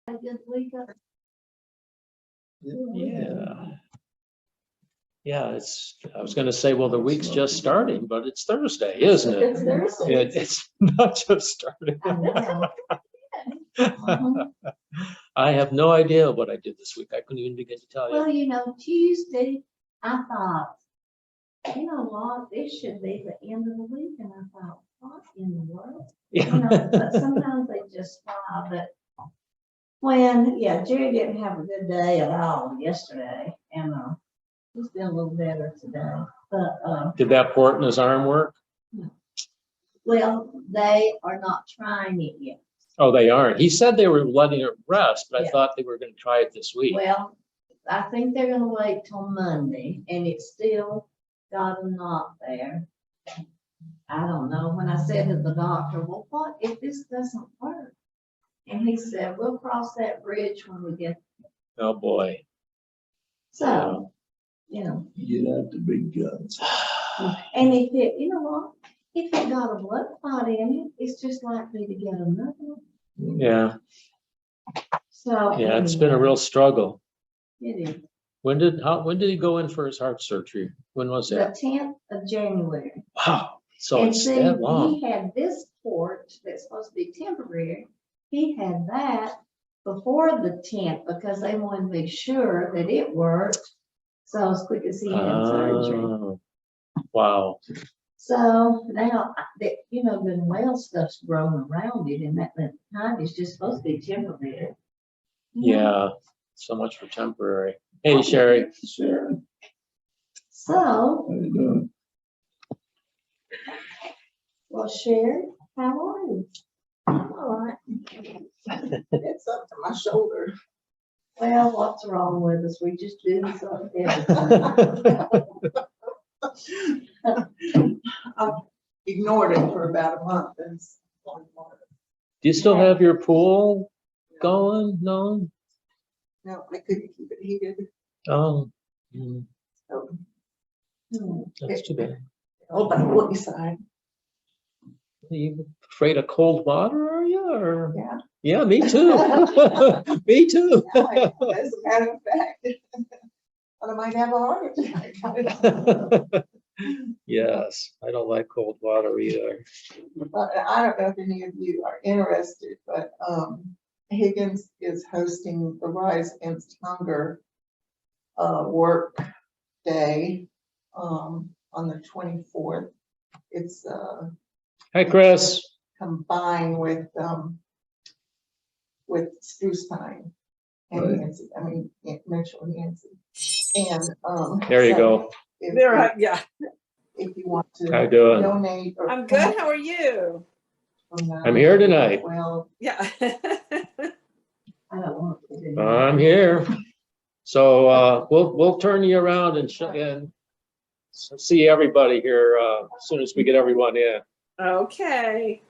A good week of Yeah, I was going to say, well, the week's just starting, but it's Thursday, isn't it? It's Thursday. It's not just starting. I know. Mhm. I have no idea what I did this week. I couldn't even begin to tell you. Well, Tuesday, I thought, you know what, this should be the end of the week, and I thought, what in the world? But sometimes they just fly, but Jerry didn't have a good day at all yesterday, and he's been a little better today, but Did that port in his arm work? well, they are not trying it yet. Oh, they aren't. He said they were letting it rest, but I Yeah. thought they were going to try it this week. Well, I think they're gonna wait till Monday, and it's still got a knot there. I don't know, when I said to the doctor, well, what if this doesn't work? And he said, we'll cross that bridge when we get, Oh, boy. so, Get out the big guns. and if it, you know what? If it got a blood clot in it, it's just likely to get another one. Yeah, So. yeah, it's been a real struggle. It is. When did he go in for his heart surgery? When was The that? 10th of January. Wow, so And it's see, that long. he had this port that's supposed to be temporary. He had that before the 10th because they wanted to be sure that it worked. So as quick as he had surgery. Oh, wow. So now that, the whale stuff's grown around it, and that time is just supposed to be temporary. Yeah, so much for temporary. Hey, Sherry. Sharon, So, how you doing? well, Sherry, how are you? All right. It's up to my shoulder. Well, what's wrong with us? We just do something. I've ignored it for about a month. And Do you still have your pool going? No? no, I couldn't keep it heated. Oh, So, that's too bad. on the woody side. Are you afraid of cold water, are you? Or? Yeah. Yeah, me too. Me too. As a matter of fact, I might have a heart attack. Yes, I don't like cold water either. But I don't know if any of you are interested, but Higgins is hosting the Rise Against Hunger work day on the 24th. It's Hi, Chris. combined with Spruce Pine and Right. Nancy. I mean Mitchell and Nancy. And There you so go. if There, you- yeah. If you want to How you doing? donate. Or I'm good. How are you? I'm here tonight. Well, Yeah. I don't want to do that. I'm here. So we'll turn you around and see everybody here as soon as we get everyone in. Okay.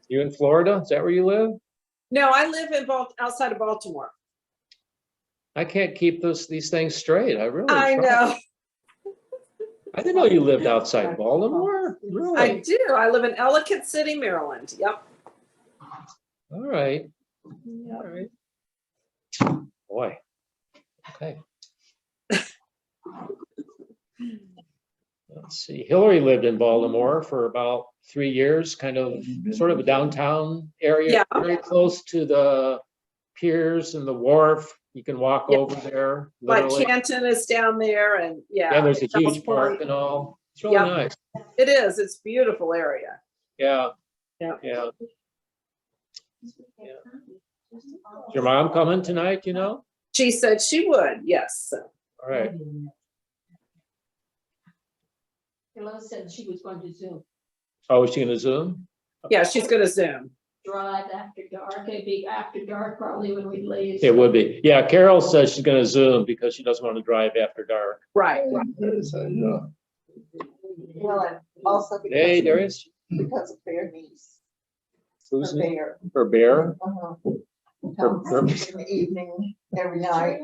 You in Florida? Is that where you live? No, I live in outside of Baltimore. I can't keep these things straight. I really I try. know. I didn't know you lived outside Baltimore. Really? I do. I live in Ellicott City, Maryland. Yep. All right. Yep. All right. Boy. Okay. Let's see. Hillary lived in Baltimore for about 3 years, kind of sort of a downtown area, Yeah. very close to the piers and the wharf. You can walk Yeah. over there. Like Literally. Canton is down there, and yeah. Yeah, there's a South huge park Point. and all. It's really Yep. nice. It is. It's a beautiful area. Yeah. Yeah. Yeah. Is your mom coming tonight, you know? She said she would. Yes. So, All right. Hello said she was going to Zoom, Oh, is she gonna Zoom? yeah, she's going to Zoom. drive after dark. It'd be after dark probably when we leave. It would be. Yeah, Carol says she's gonna Zoom because she doesn't want to drive after dark. Right. That's how you know. well, and also Hey, there is. because of their niece. Who's Her bear. her bear? Comes in the evening every night.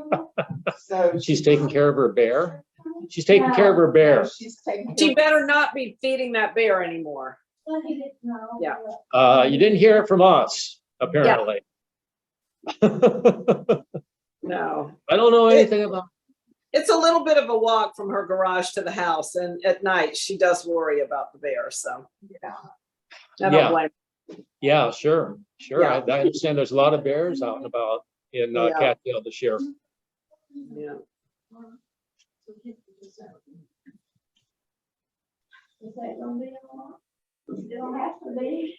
So She's taking care of her bear? She's taking care of her bear. she's taking She care better not be feeding that bear anymore. Well, he didn't know. Yeah. You didn't hear it from us, apparently. No. I don't know anything about, It's a little bit of a walk from her garage to the house, and at night she does worry about the bear, so. Yeah. I don't Yeah. blame. yeah, sure. I Yeah. understand there's a lot of bears out and about in Yeah. Cattail this year. Yeah. Is that gonna be a lot? Still have to be.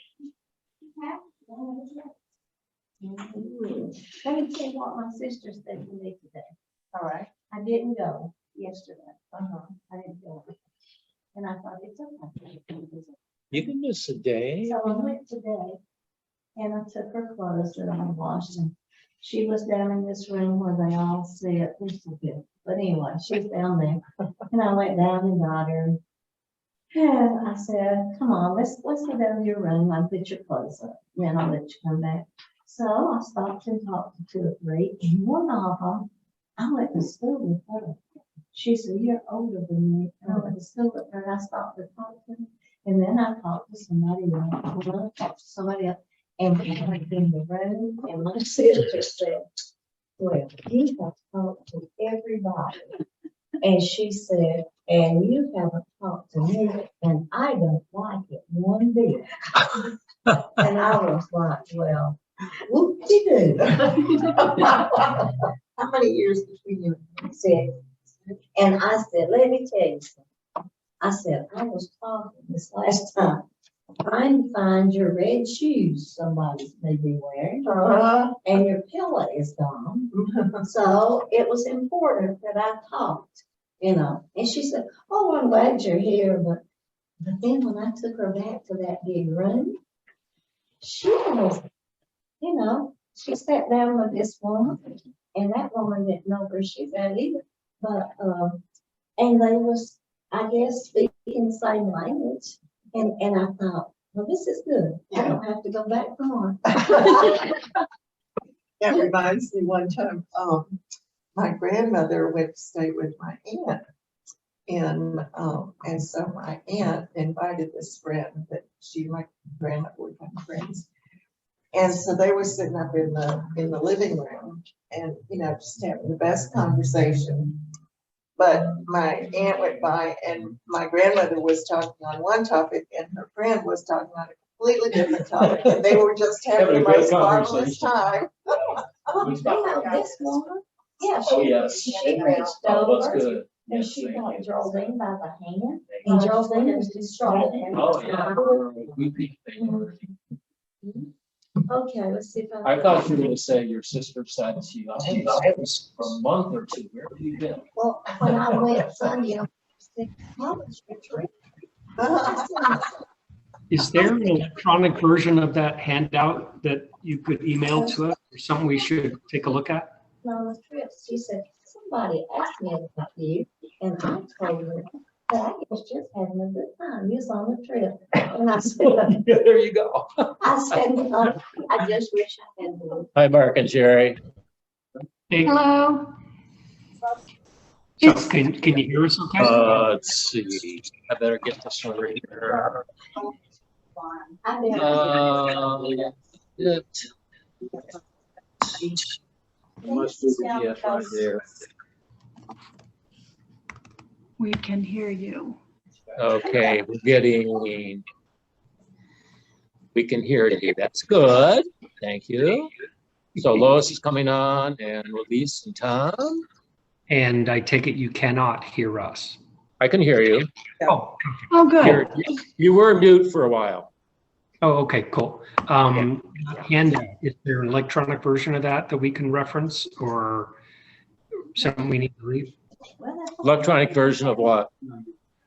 Let me tell you what my sister said to me today. All right. I didn't go yesterday. Uh-huh. I didn't go. And I thought it's okay. You can miss a day. So I went today and I took her clothes that I had washed and she was down in this room where they all sit. This is good. But anyway, she's down there and I went down and got her. And I said, come on, let's go down to your room. I'll put your clothes up. Then I'll let you come back. So I stopped and talked to 2 or 3 and one of them, I went to school with her. She's a year older than me. And I went to school with her and I stopped to talk to her. And then I talked to somebody else. And I talked to somebody else. And we went in the room and my sister said, well, you have talked to everybody. And she said, and you haven't talked to me, and I don't like it one bit. And I was like, well, whoop-de-doo. How many years between you? 6. And I said, let me tell you something. I said, I was talking this last time, trying to find your red shoes somebody may be wearing, and your pillow is gone. So it was important that I talked, you know. And she said, oh, I'm glad you're here. But then when I took her back to that big room, she was, you know, she sat down with this woman, and that woman didn't know where she was at either. But, and they was, I guess, speaking the same language. And I thought, well, this is good. I don't have to go back for more. That reminds me one time, my grandmother went to stay with my aunt. And so my aunt invited this friend that she, my grandmother would have friends. And so they were sitting up in the living room and, you know, just having the best conversation. But my aunt went by and my grandmother was talking on one topic and her friend was talking on a completely different topic. And they were just having the Having a good most marvelous conversation. time. Oh, you know, this woman, yeah, Oh, she, yes. she reached Oh, that's over good. and she got Geraldine by the hand and Geraldine was distracted. Oh, yeah. Okay, let's see if I. I thought you were gonna say your sister said she was for a month or 2. Where have you been? Well, when I went Sunday, I said, college retreat. I said, Is there an electronic version of that handout that you could email to us or something we should take a look at? on the trip, she said, somebody asked me about you, and I told her that I was just having a good time. You was on the trip. And I said, There you go. I said, no, I just wish I had one. Hi, Mark and Jerry. Hey, Hello. so can you hear us okay? Let's see. I better get this one right here. I never. It must be the PDF right there. We can hear you. Okay, we can hear you. That's good. Thank you. So Lois is coming on and Elise and Tom. And I take it you cannot hear us. I can hear you. Oh, Oh, good. You were mute for a while. oh, okay, cool. Handout, is there an electronic version of that we can reference or something we need to read? Electronic version of what?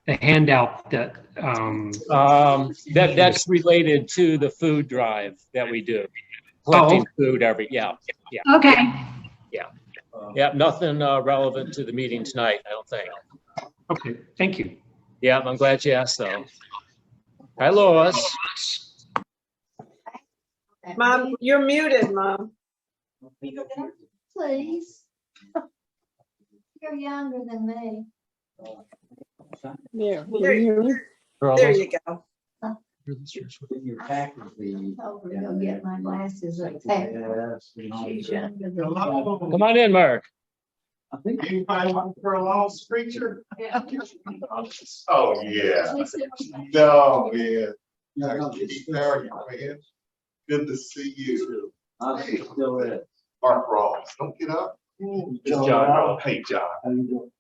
The handout that, That's related to the food drive that we do. Collecting food yeah. Okay. Yeah, nothing relevant to the meeting tonight, I don't think. okay, thank you. Yeah, I'm glad you asked though. Hi, Lois. Mom, you're muted, Mom. Please. You're younger than me. There you go. In your pack would be. Over to go get my glasses. Okay. Yes. She's younger than me. Come on in, Mark. I think You find one for a lost creature? Oh, yeah. No, man. Man. Good to see you. I still is. Mark Ross, don't get up. John. Hey, John. How you doing?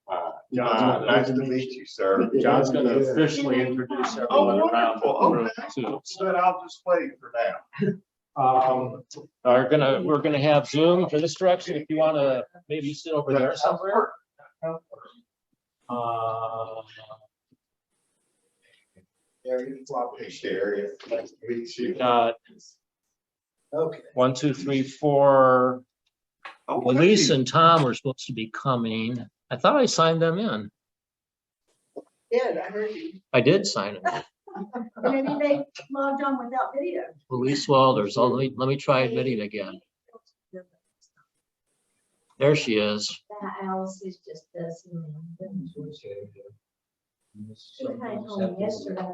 John. Nice to meet you, sir. John's gonna officially introduce Oh, everyone around the wonderful. room Okay. too. But I'll just wait for now. We're gonna have Zoom for this direction. If you wanna maybe sit over there somewhere. Hey, Sherry. Nice to meet you. Got Okay. 1, 2, 3, 4. Oh, Elise hey. and Tom were supposed to be coming. I thought I signed them in. Yeah, I heard you. I did sign them. Maybe they logged on without video. Elise Walders. Let me try admitting again. There she is. That Alice is just doesn't. She came home yesterday.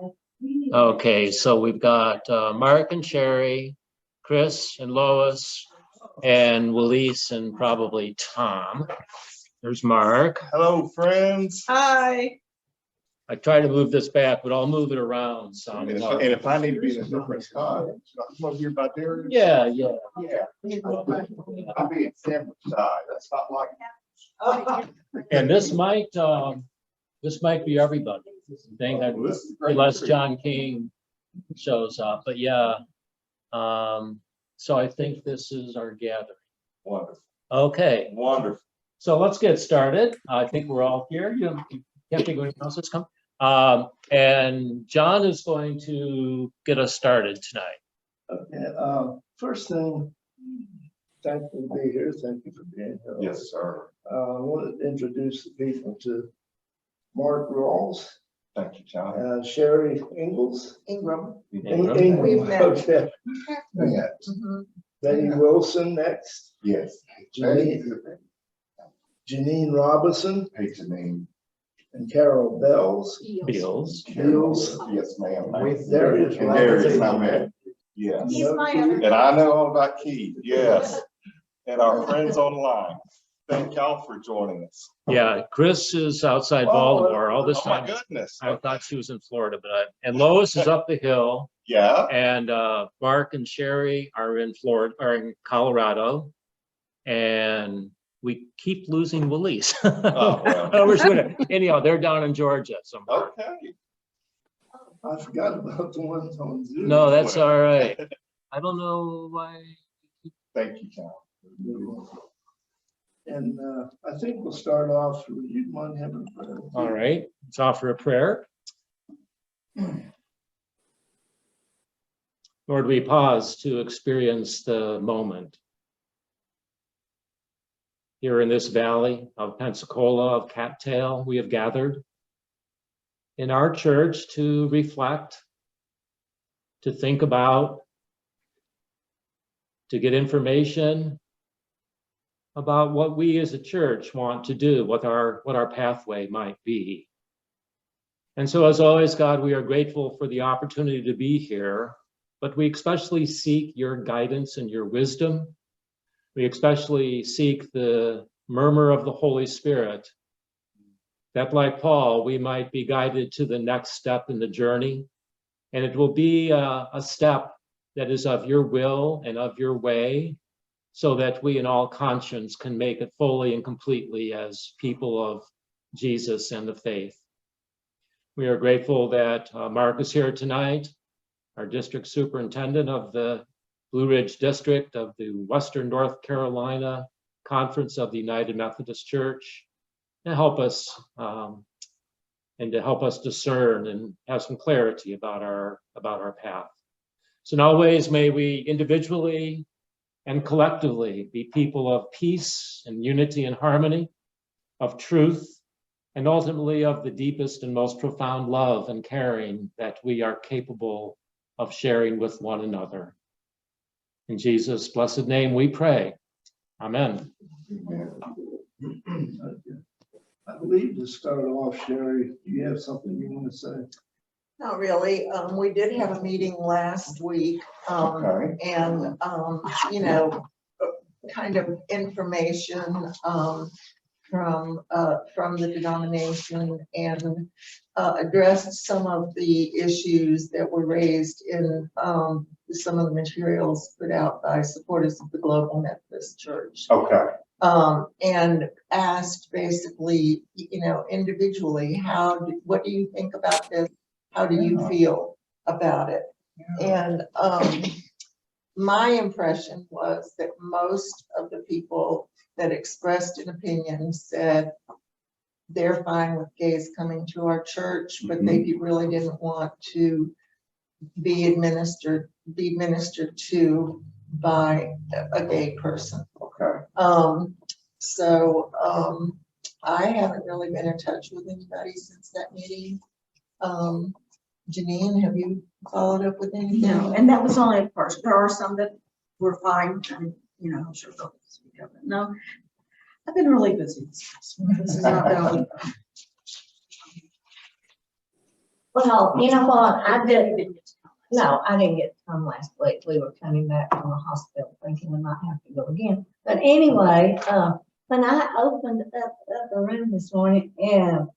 Okay, so we've got Mark and Sherry, Chris and Lois, and Willis and probably Tom. There's Mark. Hello, friends. Hi. I try to move this back, but I'll move it around some. And if I need to be in a different spot, I'm over here by Darius. Yeah. Yeah. I'll be in Sanford side. That's not like. And this might be everybody. Thing that unless John King shows up, but yeah. So I think this is our gathering. Wonderful. Okay, Wonderful. so let's get started. I think we're all here. You can't think of anyone else that's come. And John is going to get us started tonight. Okay, first thing, thankful to be here. Thank you for being here. Yes, sir. I wanted to introduce the people to Mark Rawls, Thank you, John. Sherry Ingalls. Ingram. Ingram, We've met. okay. Yeah. Mhm. Betty Wilson next. Yes. Janine Robinson Hey, Janine. and Carol Bells. Beals. Beals. Yes, ma'am. With Darius. And Darius, I met. Yes. He's my other. And I know all about Keith. Yes. And our friends online. Thank y'all for joining us. Yeah, Chris is outside Baltimore all this Oh, my time. goodness. I thought she was in Florida, and Lois is up the hill. Yeah. And Mark and Sherry are in Florida, are in Colorado, and we keep losing Willis. well. Anyhow, they're down in Georgia somewhere. Okay. I forgot about the ones on Zoom. No, that's all right. I don't know why. Thank you, John. And I think we'll start off, would you mind having a prayer? All right, let's offer a prayer. Lord, we pause to experience the moment. Here in this valley of Pensacola, of Cattail, we have gathered in our church to reflect, to think about, to get information about what we as a church want to do, what our pathway might be. And so as always, God, we are grateful for the opportunity to be here, but we especially seek your guidance and your wisdom. We especially seek the murmur of the Holy Spirit, that like Paul, we might be guided to the next step in the journey. And it will be a step that is of your will and of your way, so that we in all conscience can make it fully and completely as people of Jesus and the faith. We are grateful that Mark is here tonight, our district superintendent of the Blue Ridge District of the Western North Carolina Conference of the United Methodist Church, to help us discern and have some clarity about our path. So in all ways, may we individually and collectively be people of peace and unity and harmony, of truth, and ultimately of the deepest and most profound love and caring that we are capable of sharing with one another. In Jesus' blessed name we pray. Amen. I believe to start off, Sherry, do you have something you want to say? Not really. We did have a meeting last week. Okay. And, you know, kind of information, from the denomination and, addressed some of the issues that were raised in, some of the materials put out by supporters of the Global Methodist Church. Okay. And asked basically, you know, individually, what do you think about this? How do you feel about it? And my impression was that most of the people that expressed an opinion said they're fine with gays coming to our church, but they really didn't want to be ministered to by a gay person. Okay. I haven't really been in touch with anybody since that meeting. Janine, have you followed up with anything? No, and that was only a person. There are some that were fine, and you know, I'm sure they'll speak up. No, I've been really busy this week. This is not going. Well, you know what, I didn't get to come last week. We were coming back from the hospital thinking we might have to go again. But anyway, when I opened up the room this morning, and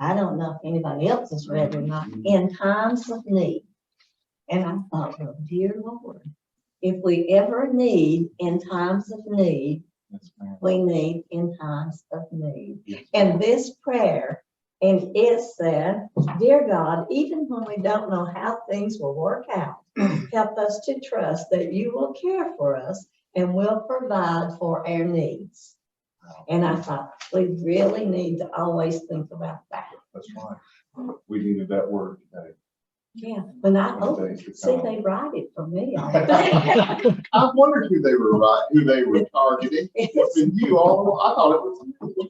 I don't know if anybody else has read it or not, In Times of Need. And I thought, well, dear Lord, if we ever need in times of need, we need in times of need. And this prayer, and it said, dear God, even when we don't know how things will work out, help us to trust that you will care for us and will provide for our needs. And I thought, we really need to always think about that. That's right. We needed that word today. Yeah, when I opened, see, they write it for me all the time. I wondered who they were targeting. It's been you all. I thought it was.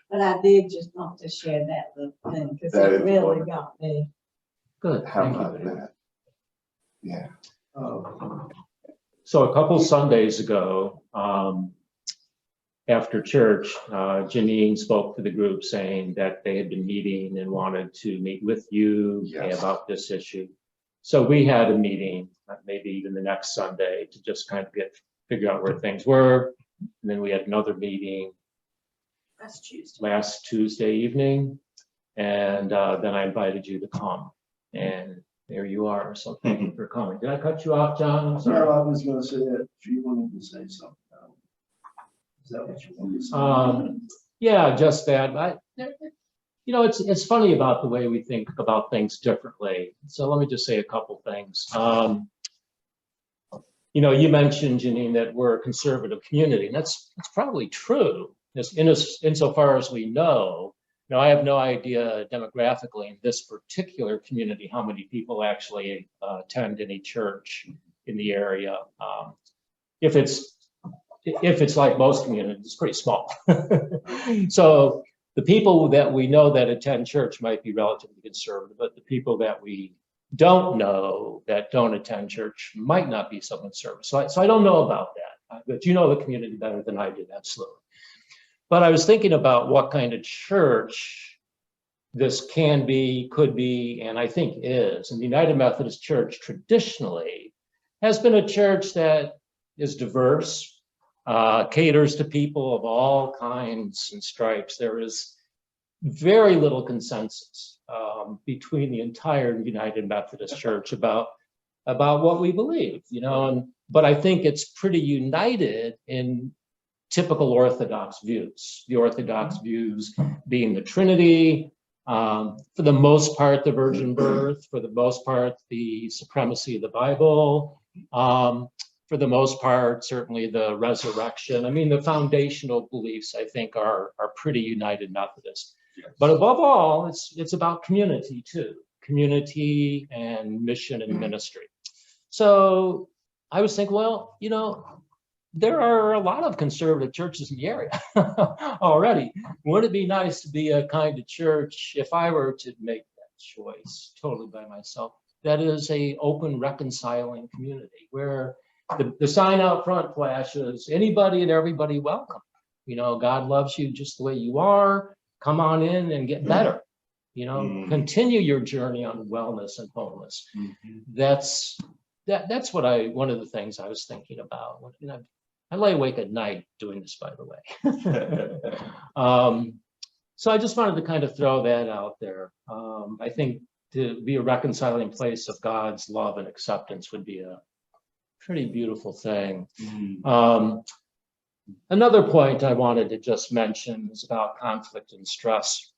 But I did just want to share that little thing because That it is really wonderful. got me. Good. How Thank about you. that? Yeah. So a couple Sundays ago, after church, Janine spoke to the group saying that they had been meeting and wanted to meet with you about this issue. So we had a meeting, maybe even the next Sunday, to just kind of figure out where things were. And then we had another meeting last Tuesday evening. And then I invited you to come. And there you are. So thank you for coming. Did I cut you off, John? I'm sorry. No, I was gonna say that if you wanted to say something. Is that what you wanted to say? Yeah, just that. You know, it's funny about the way we think about things differently. So let me just say a couple things. You know, you mentioned, Janine, that we're a conservative community, and that's probably true. Insofar as we know, you know, I have no idea demographically in this particular community how many people actually attend any church in the area. If it's like most communities, it's pretty small. So the people that we know that attend church might be relatively conservative, but the people that we don't know that don't attend church might not be so conservative. So I don't know about that, but you know the community better than I do, absolutely. But I was thinking about what kind of church this can be, could be, and I think is. And the United Methodist Church traditionally has been a church that is diverse, caters to people of all kinds and stripes. There is very little consensus between the entire United Methodist Church about what we believe, you know, but I think it's pretty united in typical Orthodox views. The Orthodox views being the Trinity, for the most part, the virgin birth, for the most part, the supremacy of the Bible, for the most part, certainly the resurrection. I mean, the foundational beliefs, I think, are pretty United Methodist. Yes. But above all, it's about community too, community and mission and ministry. So I was thinking, well, you know, there are a lot of conservative churches in the area already. Wouldn't it be nice to be a kind of church, if I were to make that choice totally by myself, that is a open, reconciling community where the sign out front flashes, anybody and everybody welcome. You know, God loves you just the way you are. Come on in and get better. you know, continue your journey on wellness and wholeness. That's one of the things I was thinking about. You know, I lay awake at night doing this, by the way. So I just wanted to kind of throw that out there. I think to be a reconciling place of God's love and acceptance would be a pretty beautiful thing. Another point I wanted to just mention is about conflict and stress.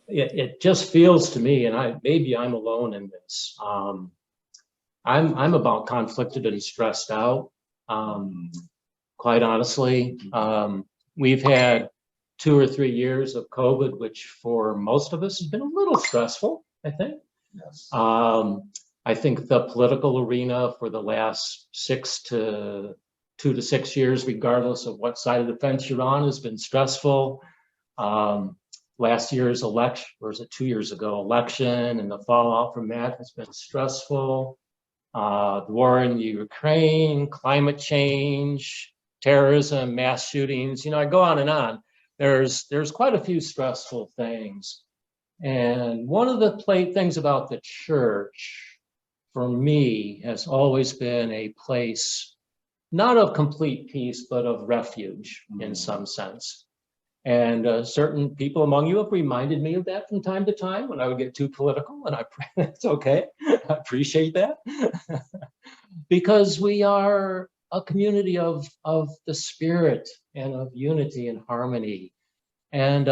It just feels to me, and maybe I'm alone in this. I'm about conflicted and stressed out. Quite honestly, we've had 2 or 3 years of COVID, which for most of us has been a little stressful, I think. Yes. I think the political arena for the last 2 to 6 years, regardless of what side of the fence you're on, has been stressful. Last year's election, or was it 2 years ago, election and the fallout from that has been stressful. The war in Ukraine, climate change, terrorism, mass shootings, you know, I go on and on. There's quite a few stressful things. And one of the things about the church, for me, has always been a place, not of complete peace, but of refuge in some sense. And certain people among you have reminded me of that from time to time when I would get too political, and it's okay. I appreciate that. Because we are a community of the Spirit and of unity and harmony. And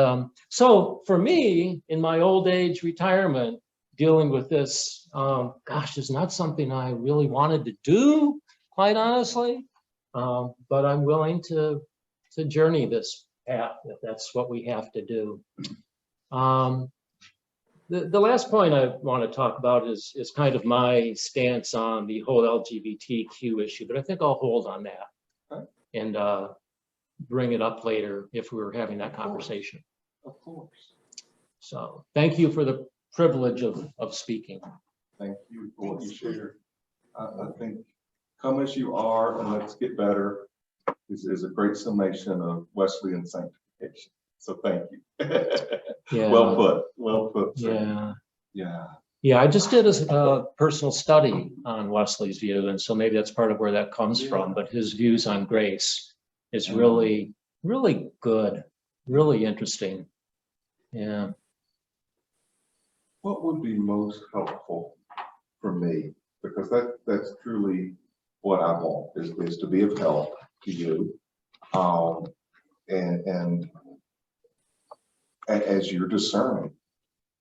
so for me, in my old age retirement, dealing with this, gosh, is not something I really wanted to do, quite honestly. But I'm willing to journey this path if that's what we have to do. The last point I want to talk about is kind of my stance on the whole LGBTQ issue, but I think I'll hold on that and bring it up later if we were having that conversation. Of course. So thank you for the privilege of speaking. Thank you for what you shared. I think come as you are and let's get better is a great summation of Wesleyan sanctification. So thank you. Yeah. Well put. Yeah. Yeah. Yeah, I just did a personal study on Wesley's view, and so maybe that's part of where that comes from, but his views on grace is really, really good, really interesting. Yeah. What would be most helpful for me? Because that's truly what I want is to be of help to you. And as you're discerning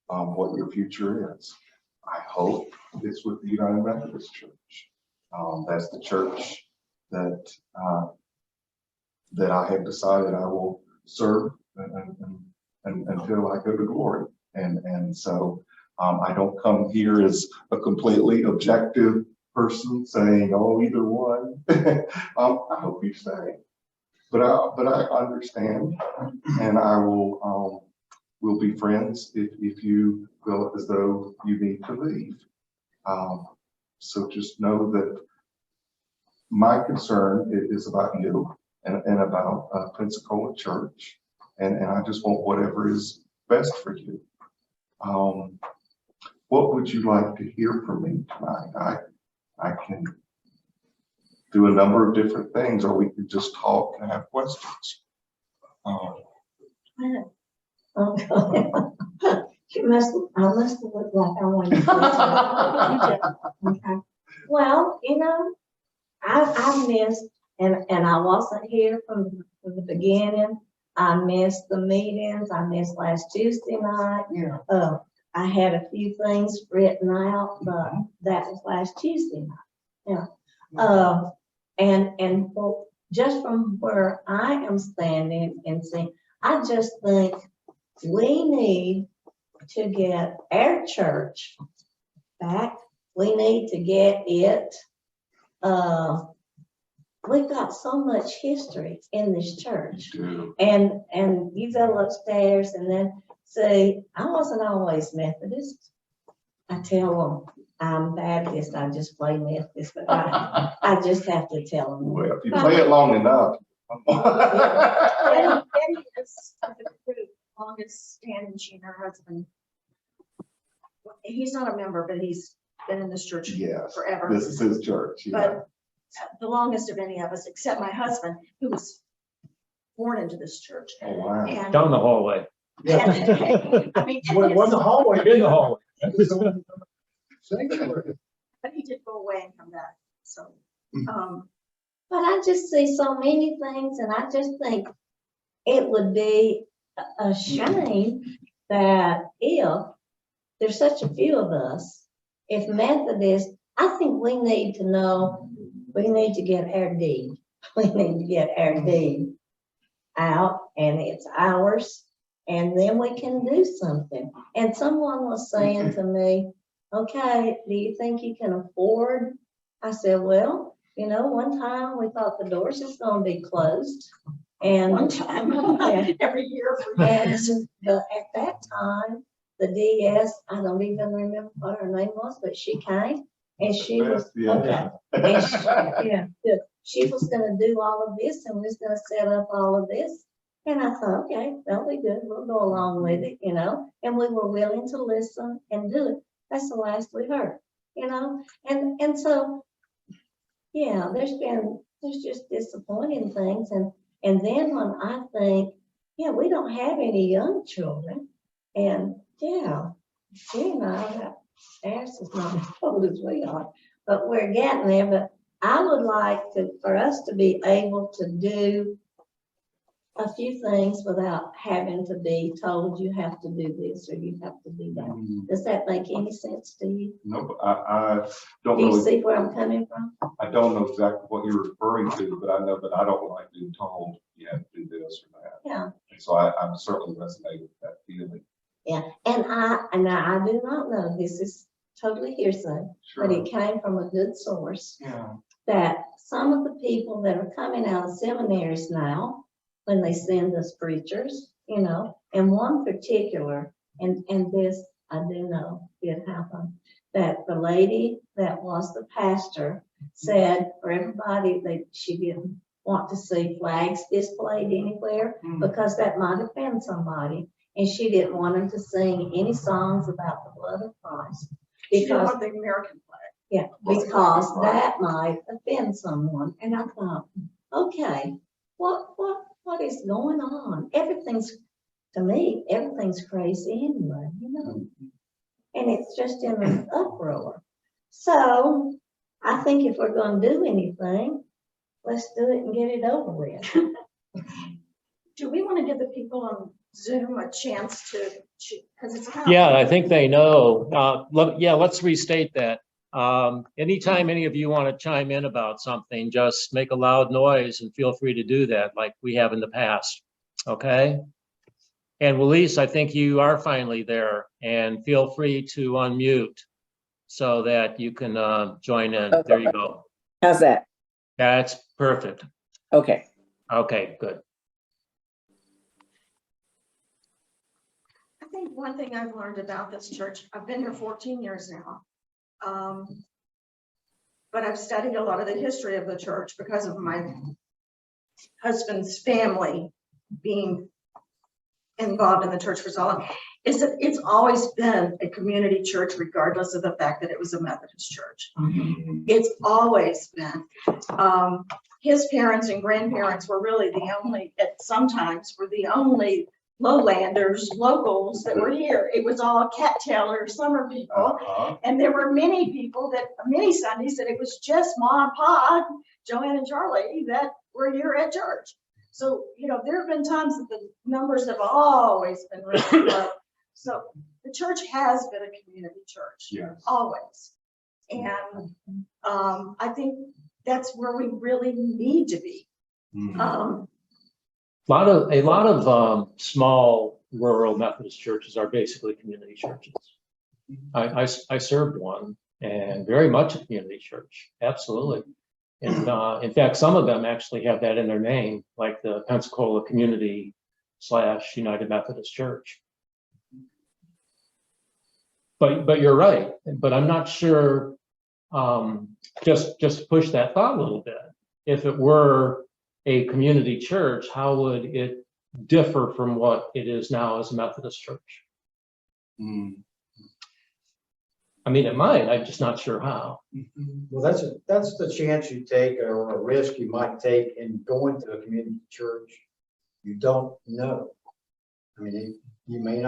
what your future is, I hope it's with the United Methodist Church. That's the church that I have decided I will serve until I go to glory. And so I don't come here as a completely objective person saying, oh, either one. I hope you stay. But I understand, and I will we'll be friends if you feel as though you need to leave. So just know that my concern is about you and about Pensacola Church, and I just want whatever is best for you. What would you like to hear from me tonight? I can do a number of different things, or we could just talk and have questions. I must have looked like I wanted to. Okay. Well, you know, I missed, and I wasn't here from the beginning. I missed the meetings. I missed last Tuesday night. Yeah. I had a few things written out, but that was last Tuesday night. Yeah. And well, just from where I am standing and seeing, I just think we need to get our church back. We need to get it. We've got so much history in this church. And you go upstairs and then see, I wasn't always Methodist. I tell them I'm Baptist, I just play Methodist, but I just have to tell them. Well, if you play it long enough. And it's the truth. longest standing, she and her husband. He's not a member, but he's been in this church Yes, forever. this is his church. Yeah. But the longest of any of us, except my husband, who was born into this church. Oh, wow. And, Down the hallway. I mean, One the hallway. In the hallway. Sanctuary. but he did go away and come back. So, But I just see so many things, and I just think it would be a shame that if there's such a few of us, if Methodist, I think we need to know, we need to get our deed. We need to get our deed out, and it's ours, and then we can do something. And someone was saying to me, okay, do you think you can afford? I said, well, you know, one time we thought the doors was gonna be closed. And one time, every year for years. and at that time, the DS, I don't even remember what her name was, but she came and she was, okay. And she, yeah, good. She was gonna do all of this and was gonna set up all of this. And I thought, okay, that'll be good. We'll go along with it, you know, and we were willing to listen and do it. That's the last we heard, you know, and so, yeah, there's just disappointing things. And then when I think, yeah, we don't have any young children, and yeah, you know, ours is not as old as we are, but we're getting there. But I would like for us to be able to do a few things without having to be told you have to do this or you have to do that. Does that make any sense to you? No, I don't Do you know. see where I'm coming from? I don't know exactly what you're referring to, but I know that I don't like being told you have to do this or that. Yeah. So I'm certainly resonating with that feeling. Yeah, and I do not know, this is totally hearsay, Sure. but it came from a good source, Yeah. that some of the people that are coming out of seminaries now, when they send us preachers, you know, and one particular, and this I do know did happen, that the lady that was the pastor said for everybody that she didn't want to see flags displayed anywhere because that might offend somebody. And she didn't want them to sing any songs about the blood of Christ. She didn't Because, want the American flag. yeah, because that might offend someone. And I thought, okay, what is going on? Everything's, to me, everything's crazy anyway, you know? And it's just in an uproar. So I think if we're gonna do anything, let's do it and get it over with. Do we want to give the people on Zoom a chance to, because it's kind of. Yeah, I think they know. Let's restate that. Anytime any of you want to chime in about something, just make a loud noise and feel free to do that like we have in the past, okay? And Willis, I think you are finally there, and feel free to unmute so that you can join in. There you go. How's that? That's perfect. Okay. Okay, good. I think one thing I've learned about this church, I've been here 14 years now. But I've studied a lot of the history of the church because of my husband's family being involved in the church for so long, is that it's always been a community church, regardless of the fact that it was a Methodist church. It's always been. His parents and grandparents were really the only, sometimes were the only lowlanders, locals that were here. It was all cattail summer people. And there were many people that, many Sundays, that it was just Ma and Pa, Joanne and Charlie, that were here at church. So, you know, there have been times that the numbers have always been really low. So the church has been a community church, Yes. always. And I think that's where we really need to be. A lot of small rural Methodist churches are basically community churches. I served one, and very much a community church, absolutely. And in fact, some of them actually have that in their name, like the Pensacola Community / United Methodist Church. But you're right. But I'm not sure. Just push that thought a little bit. If it were a community church, how would it differ from what it is now as a Methodist church. I mean, it might, I'm just not sure how. Well, that's the chance you take, or a risk you might take in going to a community church. You don't know. I mean, you may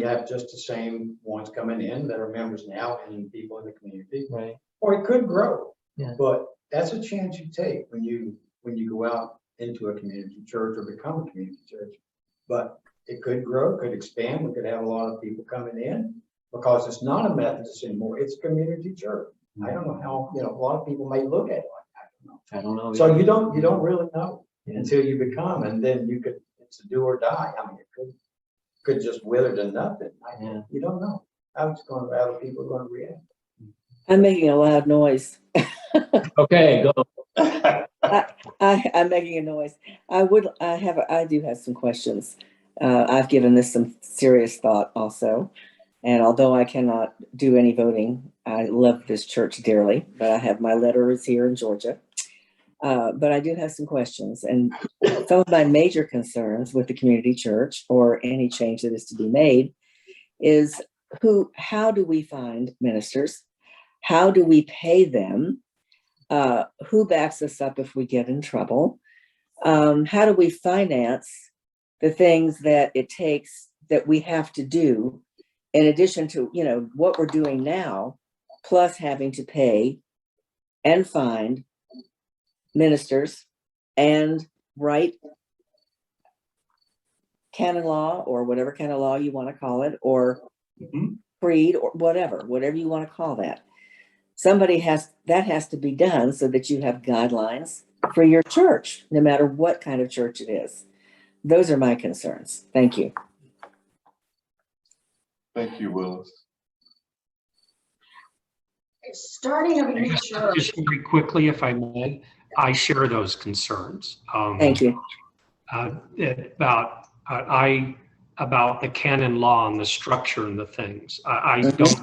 have just the same ones coming in that are members now and people in the community. Right. Or it could grow. Yeah. But that's a chance you take when you go out into a community church or become a community church. But it could grow, could expand. We could have a lot of people coming in because it's not a Methodist anymore. It's a community church. I don't know how, a lot of people may look at it like that. I don't know. So you don't really know until you become, and then it's a do or die. I mean, it could just wither to nothing. You don't know how other people are going to react. I'm making a loud noise. Okay, go. I'm making a noise. I do have some questions. I've given this some serious thought also. And although I cannot do any voting, I love this church dearly, but I have my letters here in Georgia. But I do have some questions. And some of my major concerns with the community church or any change that is to be made is how do we find ministers? How do we pay them? Who backs us up if we get in trouble? How do we finance the things that it takes that we have to do in addition to, what we're doing now, plus having to pay and find ministers and write canon law or whatever kind of law you want to call it, or creed or whatever you want to call that. That has to be done so that you have guidelines for your church, no matter what kind of church it is. Those are my concerns. Thank you. Thank you, Willis. Starting a new church. Just very quickly, if I may, I share those concerns. Thank you. About the canon law and the structure and the things. I don't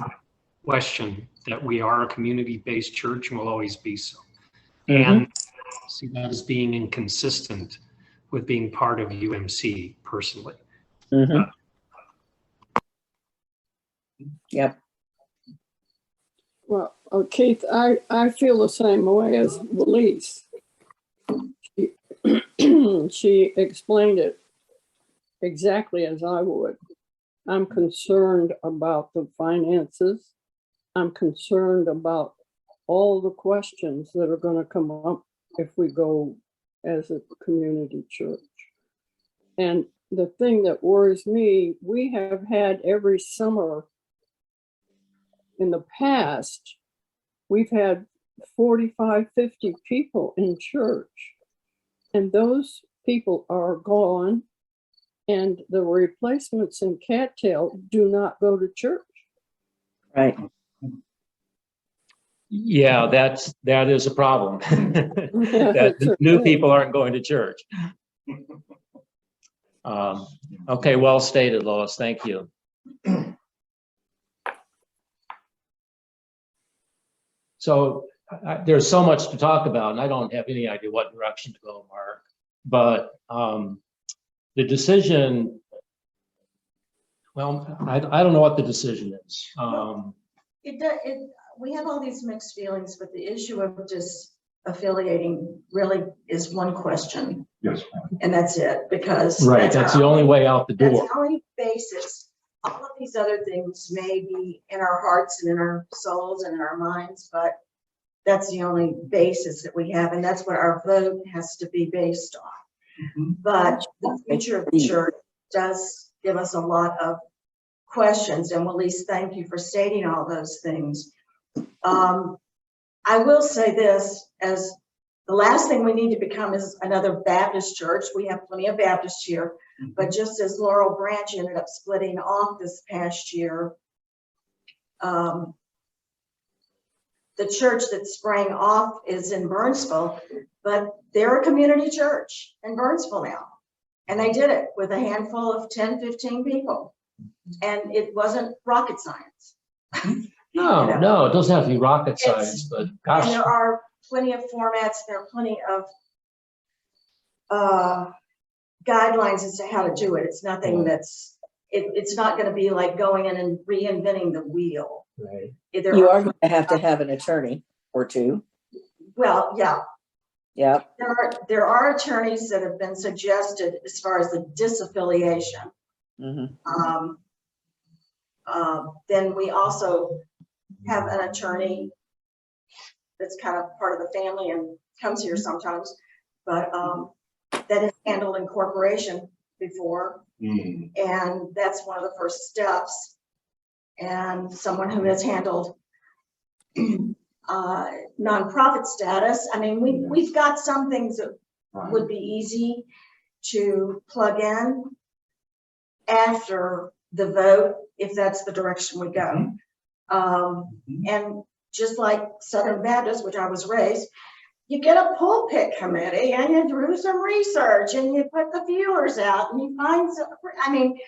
question that we are a community-based church and will always be so. And see that as being inconsistent with being part of UMC personally. Yep. Well, Keith, I feel the same way as Elise. She explained it exactly as I would. I'm concerned about the finances. I'm concerned about all the questions that are going to come up if we go as a community church. And the thing that worries me, we have had every summer in the past, we've had 45, 50 people in church, and those people are gone, and the replacements in Cattail do not go to church. Right. Yeah, that is a problem. That new people aren't going to church. Okay, well stated, Lois. Thank you. So there's so much to talk about, and I don't have any idea what direction to go, Mark. But the decision, well, I don't know what the decision is. We have all these mixed feelings, but the issue of just affiliating really is one question. Yes. And that's it, because that's the only way out the door. That's our only basis. All of these other things may be in our hearts and in our souls and in our minds, but that's the only basis that we have, and that's what our vote has to be based on. But the future of the church does give us a lot of questions, and Elise, thank you for stating all those things. I will say this, as the last thing we need to become is another Baptist church. We have plenty of Baptists here, but just as Laurel Branch ended up splitting off this past year, the church that sprang off is in Burnsville, but they're a community church in Burnsville now. And they did it with a handful of 10, 15 people. And it wasn't rocket science. No, it doesn't have to be rocket science, but gosh. And there are plenty of formats, there are plenty of guidelines as to how to do it. It's nothing it's not going to be like going in and reinventing the wheel. Right. You are going to have an attorney or two. Well, yeah. Yeah. There are attorneys that have been suggested as far as the disaffiliation. Mm-hmm. Then we also have an attorney that's kind of part of the family and comes here sometimes, but that has handled incorporation before. And that's one of the first steps. And someone who has handled nonprofit status. I mean, we've got some things that would be easy to plug in after the vote, if that's the direction we go. And just like Southern Baptist, which I was raised, you get a pulpit committee and you do some research and you put the viewers out and you find some, I mean,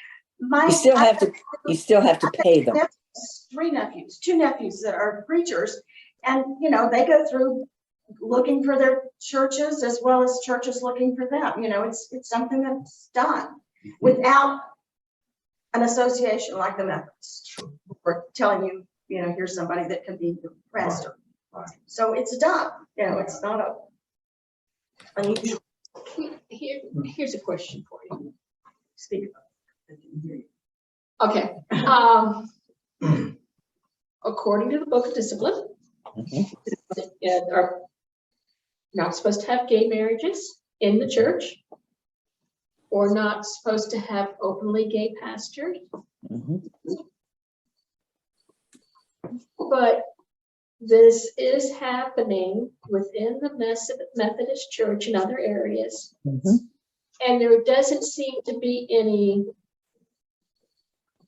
you still have to pay them. Two nephews that are preachers, and you know, they go through looking for their churches as well as churches looking for them. You know, it's something that's done without an association like the Methodists or telling you, you know, here's somebody that can be your pastor. Right. So it's done. You know, it's not a unusual. Here's a question for you. Speak about it. I can hear you. Okay. According to the Book of Discipline, are not supposed to have gay marriages in the church, or not supposed to have openly gay pastors. But this is happening within the Methodist Church in other areas. And there doesn't seem to be any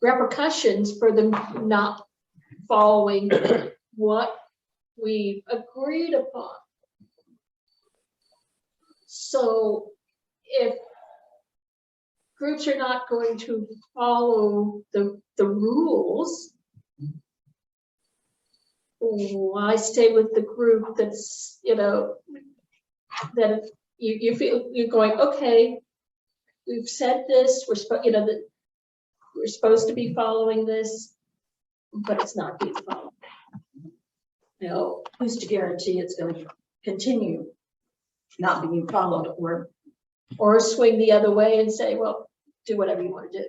repercussions for them not following what we agreed upon. So if groups are not going to follow the rules, why stay with the group that's, you know, that you feel you're going, okay, we've said this, we're supposed, you know, that we're supposed to be following this, but it's not being followed. You know, Who's to guarantee it's going to continue not being followed, or swing the other way and say, well, do whatever you want to do.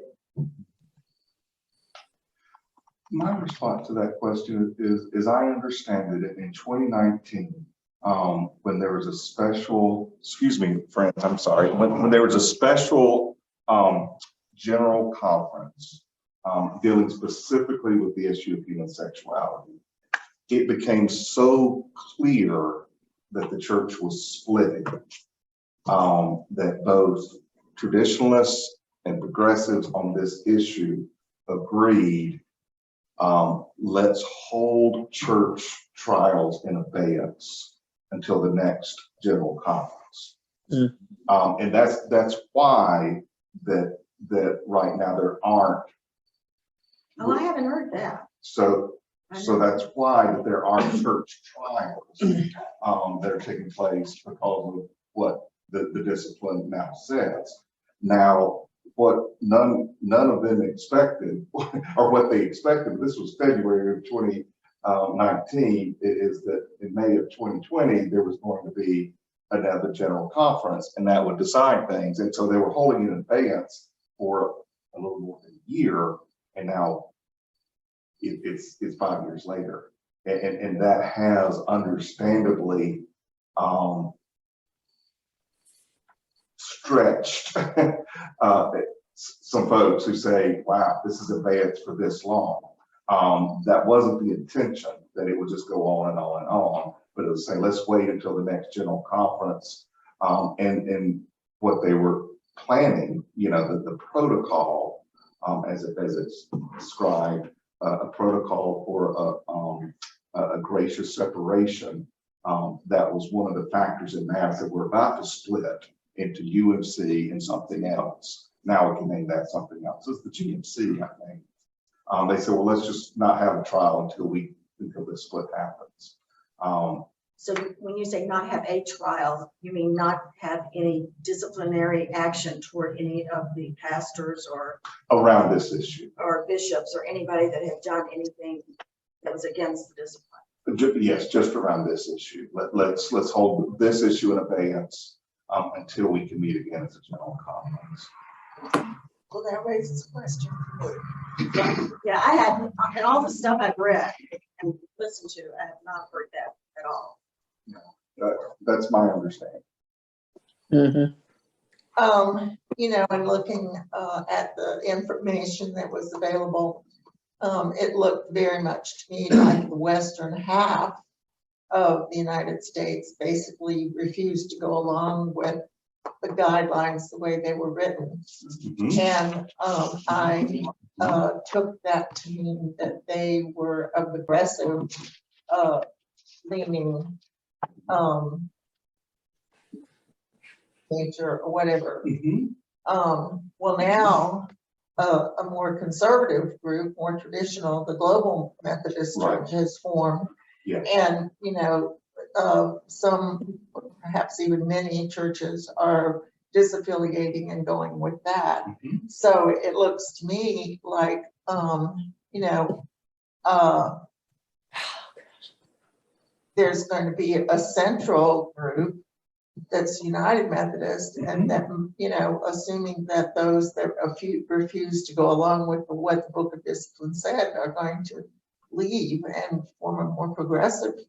My response to that question is I understand it in 2019, when there was a special, excuse me, friends, I'm sorry, when there was a special general conference dealing specifically with the issue of human sexuality, it became so clear that the church was splitting, that both traditionalists and progressives on this issue agreed, let's hold church trials in abeyance until the next general conference. And that's why that right now there aren't. Oh, I haven't heard that. So that's why that there aren't church trials that are taking place because of what the discipline now says. Now, what none of them expected, or what they expected, this was February of 2019, is that in May of 2020, there was going to be another general conference, and that would decide things. And so they were holding it in abeyance for a little more than a year, and now it's 5 years later. And that has understandably stretched some folks who say, wow, this is abeyance for this long. That wasn't the intention, that it would just go on and on and on, but it was saying, let's wait until the next general conference. And what they were planning, you know, the protocol, as it's described, a protocol for a gracious separation. That was one of the factors in that we're about to split into UMC and something else. Now we can name that something else. It's the GMC, I think. They said, well, let's just not have a trial until this split happens. So when you say not have a trial, you mean not have any disciplinary action toward any of the pastors Around this issue. or bishops or anybody that had done anything that was against the discipline? Yes, just around this issue. Let's hold this issue in abeyance until we can meet again as a general conference. Well, that raises a question for me. Yeah, I had, and all the stuff I've read and listened to, I have not heard that at all. That's my understanding. Mhm. You know, and looking at the information that was available, it looked very much to me like the western half of the United States basically refused to go along with the guidelines the way they were written. Mhm. And I took that to mean that they were of aggressive leaning nature or whatever. Mhm. Well, now a more conservative group, more traditional, the Global Methodist Right. Church has formed. Yes. And, you know, some, perhaps even many churches are disaffiliating and going with that. Mhm. So it looks to me like, you know, there's going to be a central group that's United Methodist, and that, you know, assuming that those that refuse to go along with what the Book of Discipline said are going to leave and form a more progressive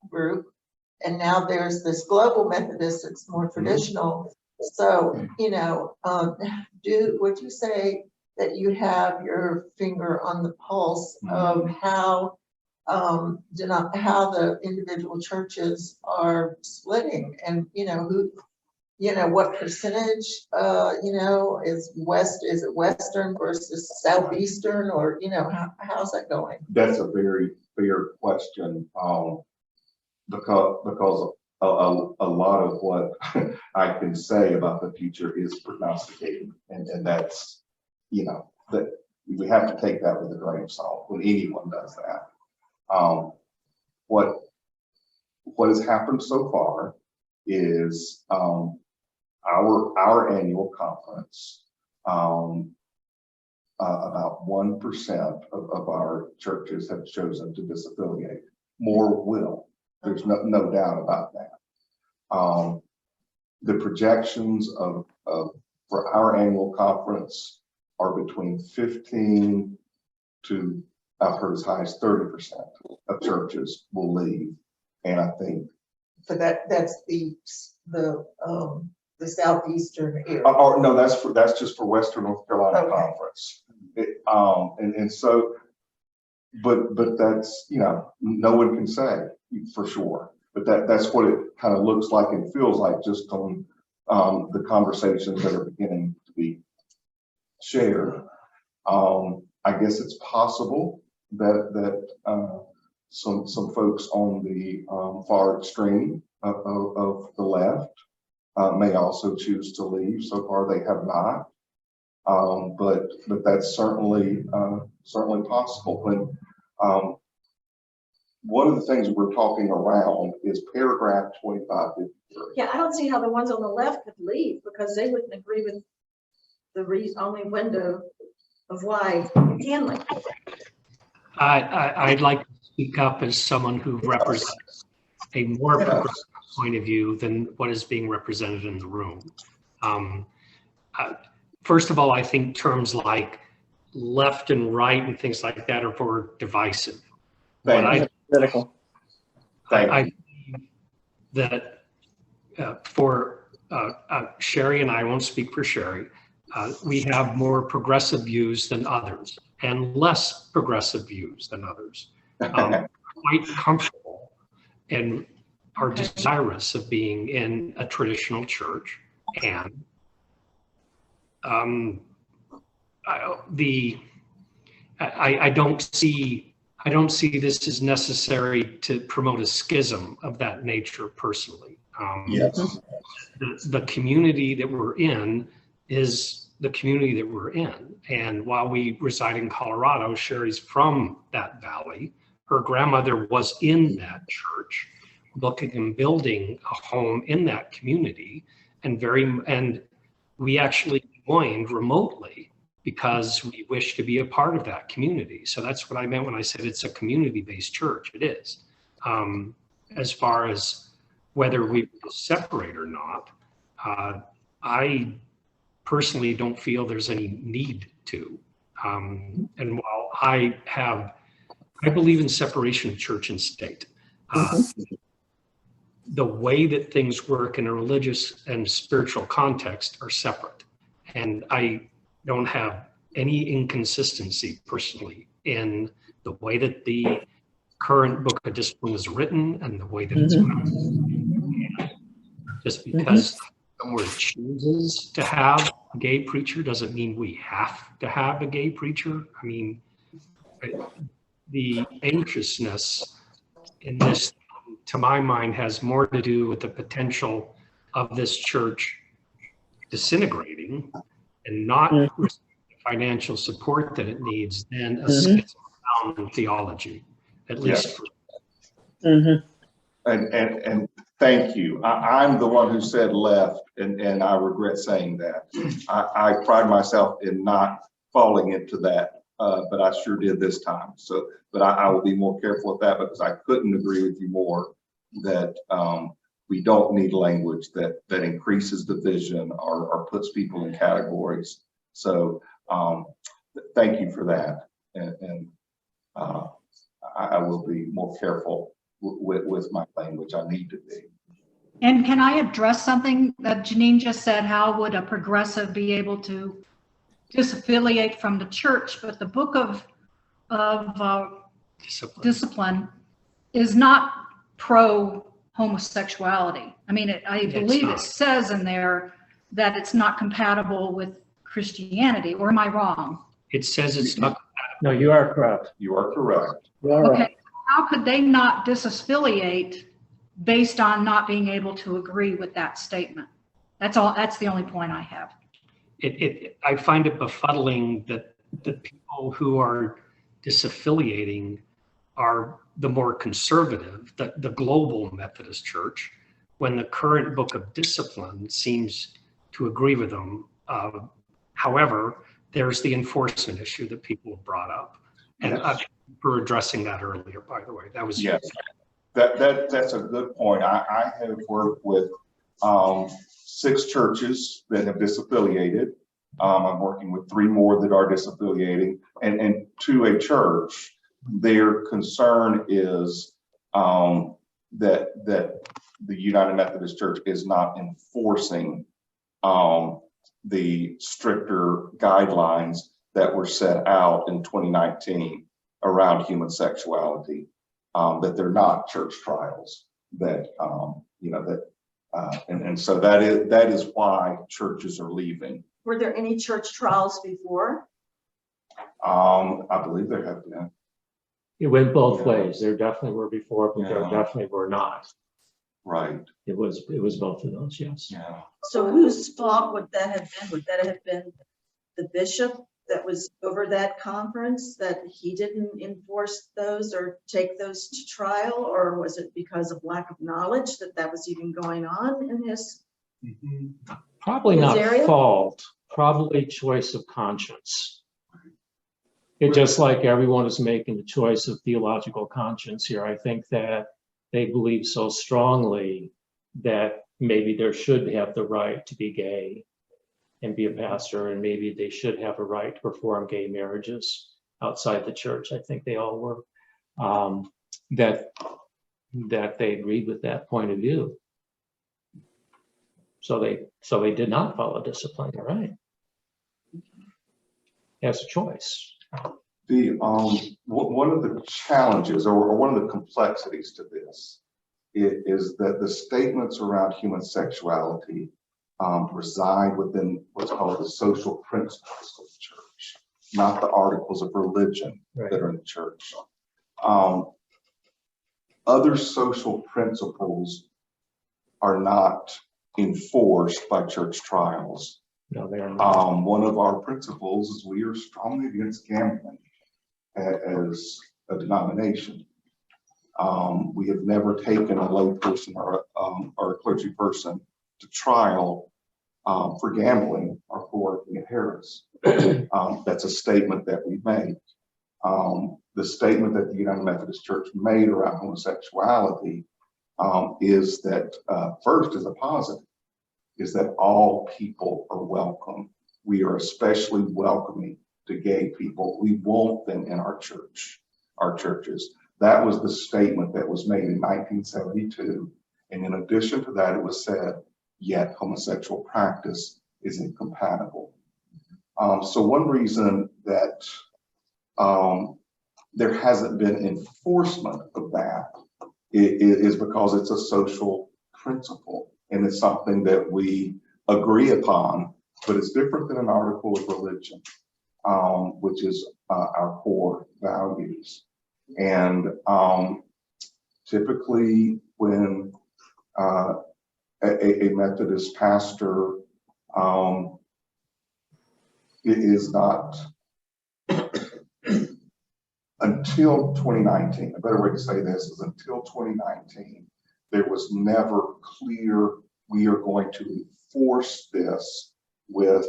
group. And now there's this Global Methodist that's more traditional. So, you know, would you say that you have your finger on the pulse of how the individual churches are splitting, and you know who, you know, what percentage, you know, is it Western versus Southeastern, or you know, how's that going? That's a very fair question, because a lot of what I can say about the future is prognosticating, and that's, you know, that we have to take that with a grain of salt when anyone does that. What has happened so far is our annual conference, about 1% of our churches have chosen to disaffiliate. More will. There's no doubt about that. The projections for our annual conference are between 15 to, I've heard as high as 30% of churches will leave. And I think. So that's the Southeastern area. Or no, that's just for Western North Carolina Okay. Conference. And so, but that's, you know, no one can say for sure, but that's what it kind of looks like and feels like just on the conversations that are beginning to be shared. I guess it's possible that some folks on the far extreme of the left may also choose to leave. So far, they have not, but that's certainly possible. When one of the things we're talking around is paragraph 2553. Yeah, I don't see how the ones on the left could leave, because they wouldn't agree with the only window of why you can leave. I'd like to speak up as someone who represents a more progressive point of view than what is being represented in the room. First of all, I think terms like left and right and things like that are more divisive. Political. I believe that for Sherry, and I won't speak for Sherry, we have more progressive views than others and less progressive views than others. Quite comfortable and are desirous of being in a traditional church, and I don't see this as necessary to promote a schism of that nature personally. Yes. The community that we're in is the community that we're in. And while we reside in Colorado, Sherry's from that valley. Her grandmother was in that church. looking and building a home in that community, and we actually joined remotely because we wish to be a part of that community. So that's what I meant when I said it's a community-based church. It is. As far as whether we separate or not, I personally don't feel there's any need to. And while I believe in separation of church and state. The way that things work in a religious and spiritual context are separate. And I don't have any inconsistency personally in the way that the current book of discipline is written and the way that it's just because somewhere chooses to have a gay preacher doesn't mean we have to have a gay preacher. I mean, the anxiousness in this, to my mind, has more to do with the potential of this church disintegrating and not receiving the financial support that it needs than a schism theology, at least. Yes. And thank you. I'm the one who said left, and I regret saying that. I pride myself in not falling into that, but I sure did this time. So, but I will be more careful with that, because I couldn't agree with you more that we don't need language that increases division or puts people in categories. So thank you for that. And I will be more careful with my language. I need to be. And can I address something that Janine just said? How would a progressive be able to disaffiliate from the church? But the book of discipline is not pro homosexuality. I mean, I believe it says in there that it's not compatible with Christianity, or am I wrong? It says it's not. No, you are correct. You are correct. Okay, how could they not disaffiliate based on not being able to agree with that statement? That's all. That's the only point I have. I find it befuddling that the people who are disaffiliating are the more conservative, the global Methodist Church, when the current book of discipline seems to agree with them. However, there's the enforcement issue that people have brought up. And for addressing that earlier, by the way, that was that's a good point. I have worked with 6 churches that have disaffiliated. I'm working with 3 more that are disaffiliating, and to a church, their concern is that the United Methodist Church is not enforcing the stricter guidelines that were set out in 2019 around human sexuality, that they're not church trials, that and so that is why churches are leaving. Were there any church trials before? I believe there have been. It went both ways. There definitely were before, but there definitely were not. Right. It was both of those, yes. Yeah. So whose fault would that have been? Would that have been the bishop that was over that conference, that he didn't enforce those or take those to trial? Or was it because of lack of knowledge that was even going on in his Probably not area? fault, probably choice of conscience. It just like everyone is making the choice of theological conscience here. I think that they believe so strongly that maybe there should have the right to be gay and be a pastor, and maybe they should have a right to perform gay marriages outside the church. I think they all were, that they agreed with that point of view. So they did not follow discipline, all right? As a choice. The one of the challenges or one of the complexities to this is that the statements around human sexuality reside within what's called the social principles of the church, not the articles of religion that are in the church. Other social principles are not enforced by church trials. No, they are not. One of our principles is we are strongly against gambling as a denomination. We have never taken a lay person or a clergy person to trial for gambling or for working at Harris. That's a statement that we make. The statement that the United Methodist Church made around homosexuality is that first is a positive, is that all people are welcome. We are especially welcoming to gay people. We want them in our churches. That was the statement that was made in 1972. And in addition to that, it was said, yet homosexual practice is incompatible. So one reason that there hasn't been enforcement of that is because it's a social principle and it's something that we agree upon, but it's different than an article of religion, which is our core values. And typically when a Methodist pastor it is not until 2019, a better way to say this is until 2019, there was never clear, we are going to enforce this with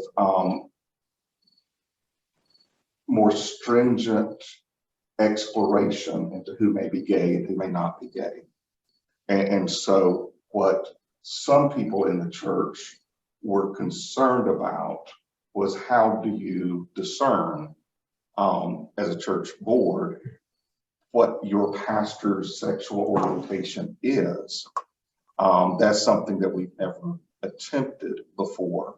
more stringent exploration into who may be gay and who may not be gay. And so what some people in the church were concerned about was how do you discern as a church board what your pastor's sexual orientation is. That's something that we've never attempted before.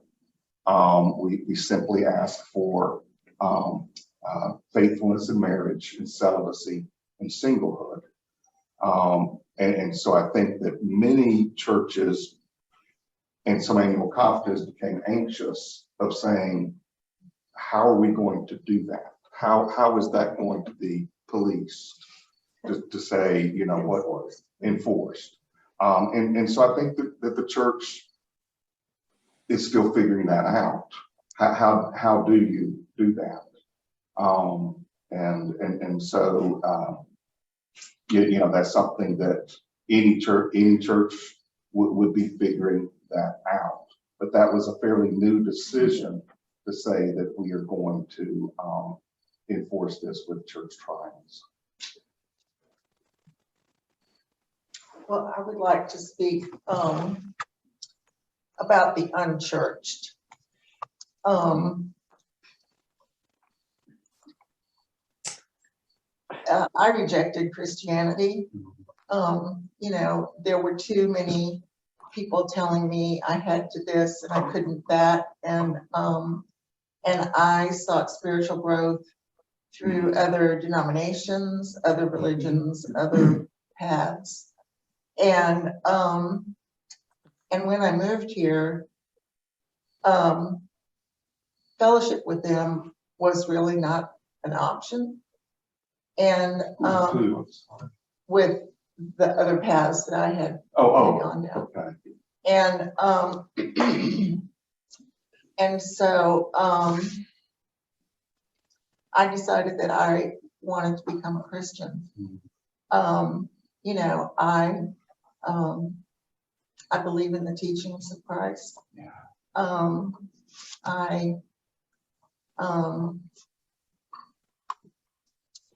We simply ask for faithfulness in marriage and celibacy and singlehood. And so I think that many churches and some annual conferences became anxious of saying, how are we going to do that? How is that going to be policed to say, you know, what enforced? And so I think that the church is still figuring that out. How do you do that? And so you know, that's something that any church would be figuring that out. But that was a fairly new decision to say that we are going to enforce this with church trials. Well, I would like to speak about the unchurched. I rejected Christianity. You know, there were too many people telling me I had to this and I couldn't that, and I sought spiritual growth through other denominations, other religions, other paths, and when I moved here, fellowship with them was really not an option. And with the other paths that I had gone down. Okay. And so I decided that I wanted to become a Christian. You know, I believe in the teachings of Christ.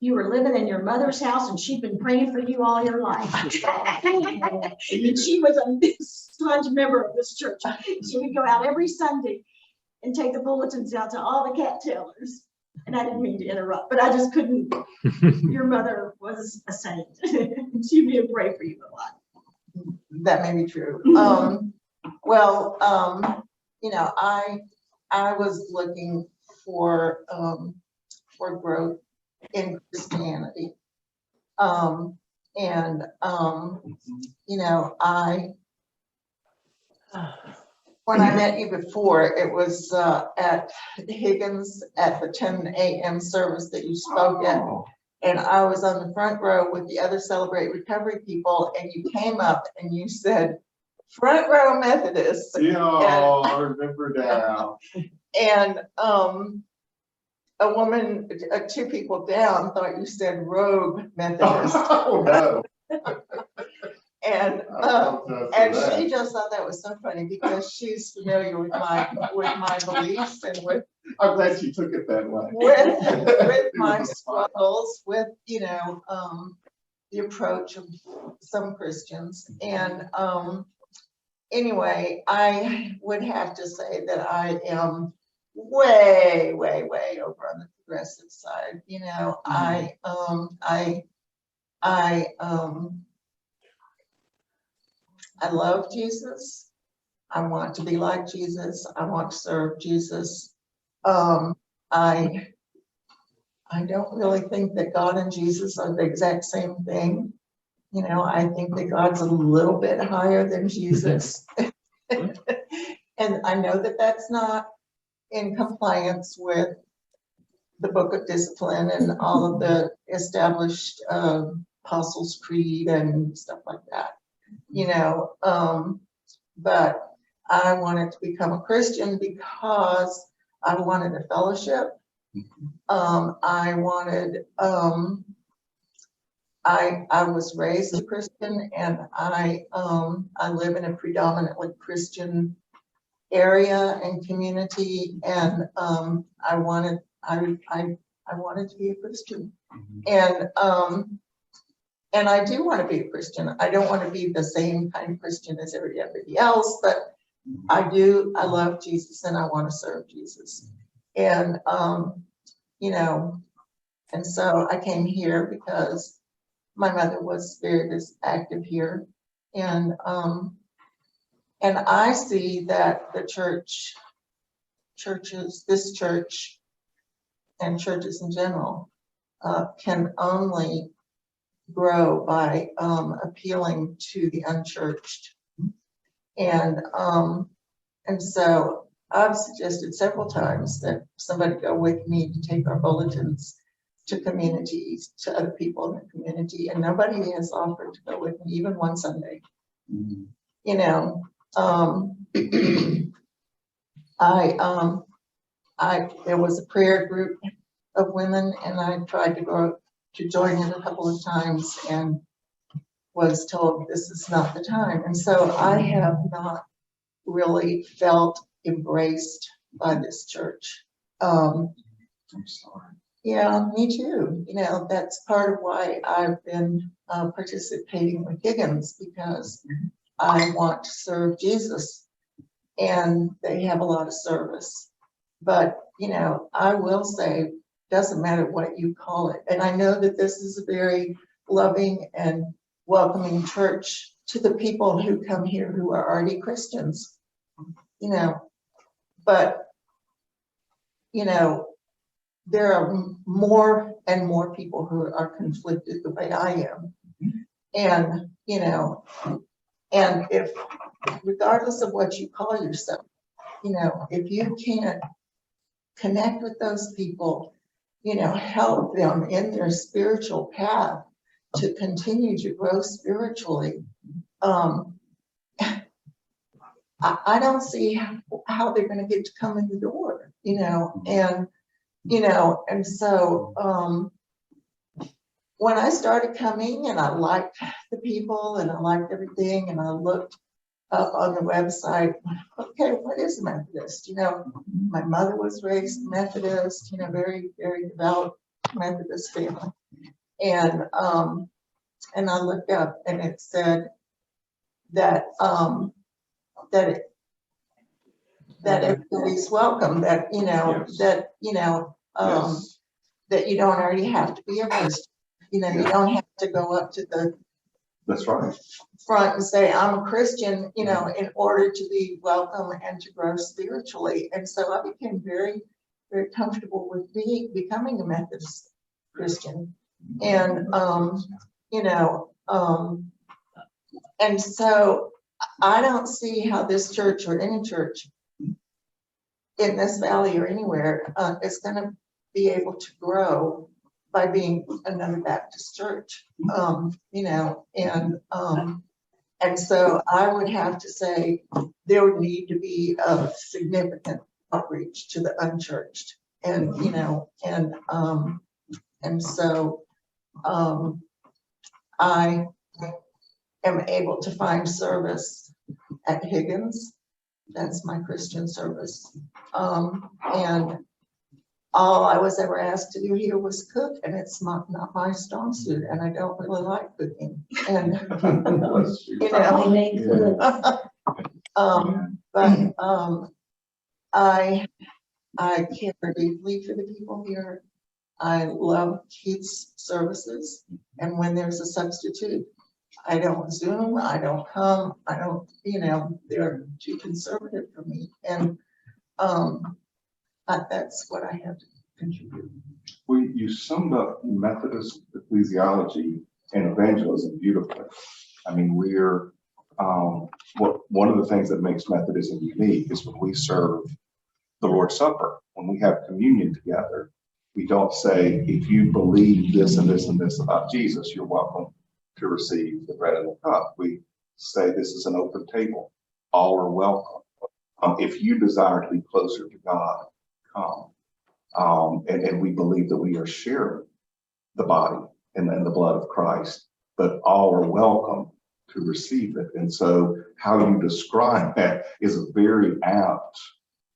You were living in your mother's house and she'd been praying for you all your life. And she was a sponge member of this church. She would go out every Sunday and take the bulletins out to all the cattailers. And I didn't mean to interrupt, but I just couldn't. Your mother was a saint. She'd be pray for you a lot. That may be true. Well, you know, I was looking for growth in Christianity. You know, when I met you before, it was at Higgins at the 10 a.m. service that you spoke at. And I was on the front row with the other Celebrate Recovery people, and you came up and you said, front row Methodist. Yeah, I remember now. And a woman, two people down, thought you said rogue Methodist. Oh, no. And, and she just thought that was so funny because she's familiar with my beliefs and with, I'm glad she took it that way. with my struggles with, the approach of some Christians. And, anyway, I would have to say that I am way, way, way over on the progressive side. I love Jesus. I want to be like Jesus. I want to serve Jesus. I don't really think that God and Jesus are the exact same thing. I think that God's a little bit higher than Jesus. And I know that that's not in compliance with the Book of Discipline and all of the established Apostles' Creed and stuff like that. But I wanted to become a Christian because I wanted a fellowship. I wanted, I was raised a Christian, and I live in a predominantly Christian area and community, and I wanted to be a Christian. And I do want to be a Christian. I don't want to be the same kind of Christian as everybody else, but I love Jesus and I want to serve Jesus. And, and so I came here because my mother was very active here. And I see that the churches, this church and churches in general, can only grow by appealing to the unchurched. And so I've suggested several times that somebody go with me to take our bulletins to communities, to other people in the community, and nobody has offered to go with me, even one Sunday. There was a prayer group of women, and I tried to go to join in a couple of times and was told this is not the time. And so I have not really felt embraced by this church. I'm sorry. Yeah, me too. That's part of why I've been participating with Higgins, because I want to serve Jesus, and they have a lot of service. But, I will say, doesn't matter what you call it. And I know that this is a very loving and welcoming church to the people who come here who are already Christians, but, there are more and more people who are conflicted the way I am. And, and if, regardless of what you call yourself, if you can't connect with those people, help them in their spiritual path to continue to grow spiritually, I don't see how they're going to get to come in the door, and so when I started coming and I liked the people and I liked everything, and I looked up on the website, okay, what is Methodist? My mother was raised Methodist, very, very devout Methodist family. And I looked up and it said that that everybody's welcome, that Yes. that Yes. that you don't already have to be a Christian. You don't have to go up to the That's right. front and say I'm a Christian, in order to be welcome and to grow spiritually. And so I became very, very comfortable with becoming a Methodist Christian. And and so I don't see how this church or any church in this valley or anywhere is going to be able to grow by being another Baptist church, and so I would have to say there would need to be a significant outreach to the unchurched, and so I am able to find service at Higgins. That's my Christian service. And all I was ever asked to do here was cook, and it's not my strong suit, and I don't really like cooking. And, you know, I care deeply for the people here. I love kids' services, and when there's a substitute, I don't Zoom, I don't come, I don't, you know, they're too conservative for me. And that's what I have to contribute. Well, you summed up Methodist ecclesiology and evangelism beautifully. I mean, we're, one of the things that makes Methodism unique is when we serve the Lord's Supper, when we have communion together, we don't say, if you believe this and this and this about Jesus, you're welcome to receive the bread and the cup. We say this is an open table. All are welcome. If you desire to be closer to God, come. And we believe that we are sharing the body and the blood of Christ, but all are welcome to receive it. And so how you describe that is a very apt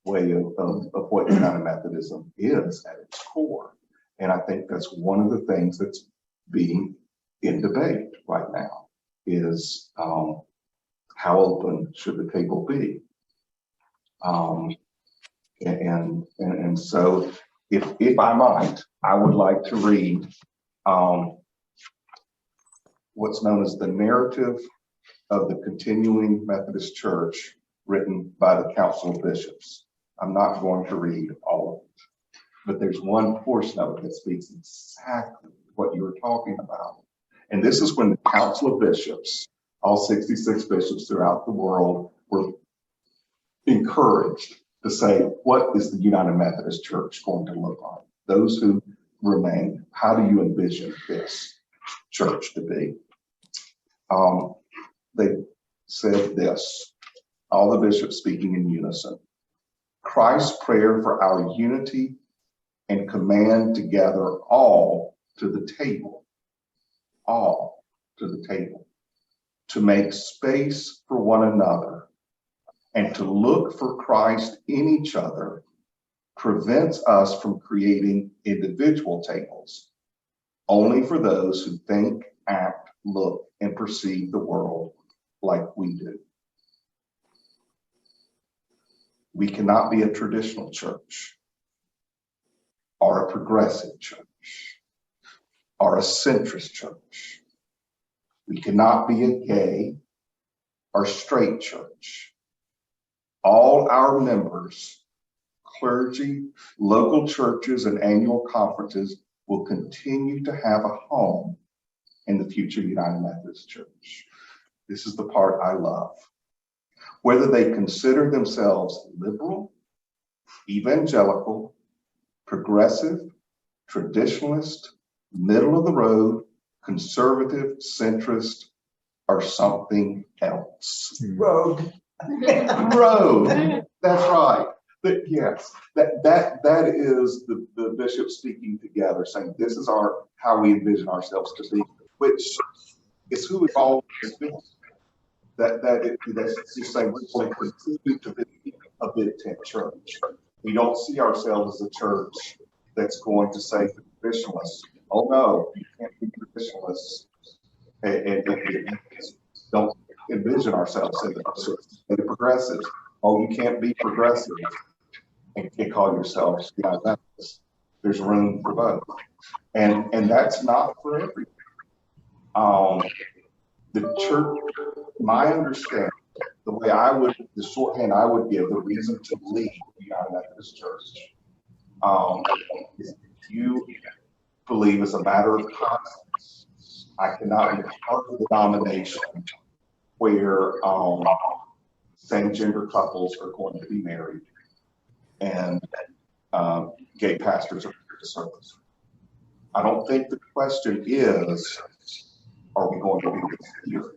way of what United Methodism is at its core. And I think that's one of the things that's being in debate right now is how open should the table be? And so if I might, I would like to read what's known as the narrative of the Continuing Methodist Church, written by the Council of Bishops. I'm not going to read all of it, but there's one portion of it that speaks exactly what you were talking about. And this is when the Council of Bishops, all 66 bishops throughout the world, were encouraged to say, what is the United Methodist Church going to look like? Those who remain, how do you envision this church to be? They said this, all the bishops speaking in unison: Christ's prayer for our unity and command to gather all to the table, to make space for one another and to look for Christ in each other, prevents us from creating individual tables, only for those who think, act, look, and perceive the world like we do. We cannot be a traditional church, or a progressive church, or a centrist church. We cannot be a gay or straight church. All our members, clergy, local churches, and annual conferences will continue to have a home in the future United Methodist Church. This is the part I love. Whether they consider themselves liberal, evangelical, progressive, traditionalist, middle of the road, conservative, centrist, or something else. Road. Road. That's right. But yes, that is the bishop speaking together, saying this is how we envision ourselves to be, which is who we've always been. That's just saying we're going to continue to be a Big Tent church. We don't see ourselves as a church that's going to say to traditionalists, oh no, you can't be traditionalists, and don't envision ourselves as the progressives. Oh, you can't be progressive and call yourselves United Methodist. There's room for both, and that's not for everyone. The church, my understanding, the shorthand I would give, the reason to leave the United Methodist Church, is if you believe as a matter of conscience, I cannot be part of the denomination where same-gender couples are going to be married and gay pastors are here to service. I don't think the question is, are we going to be here?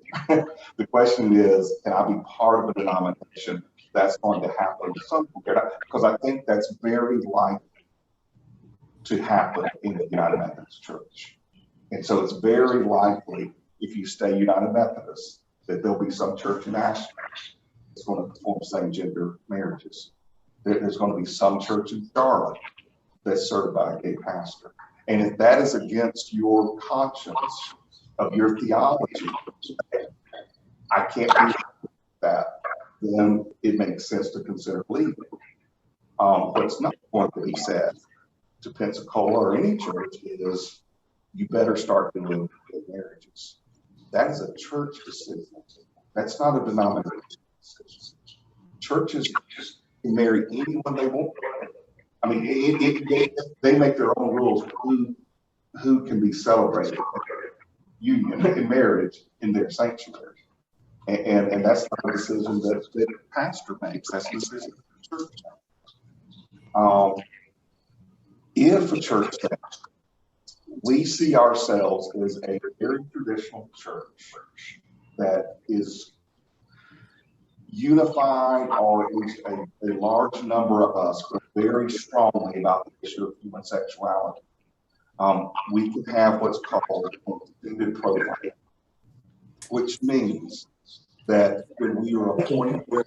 The question is, can I be part of a denomination that's going to happen at some point? Because I think that's very likely to happen in the United Methodist Church. And so it's very likely if you stay United Methodist, that there'll be some church in Ashland that's going to perform same-gender marriages. There's going to be some church in Charlotte that's certified gay pastor. And if that is against your conscience of your theology, I can't do that, then it makes sense to consider leaving. What's not going to be said to Pensacola or any church is, you better start doing gay marriages. That is a church decision. That's not a denominational decision. Churches can marry anyone they want. I mean, they make their own rules for who can be celebrated union in marriage in their sanctuary. And that's not a decision that the pastor makes. That's a decision the church makes. If a church says, we see ourselves as a very traditional church that is unified, or at least a large number of us feel very strongly about the issue of human sexuality, we can have what's called a extended profile, which means that when we are appointed, you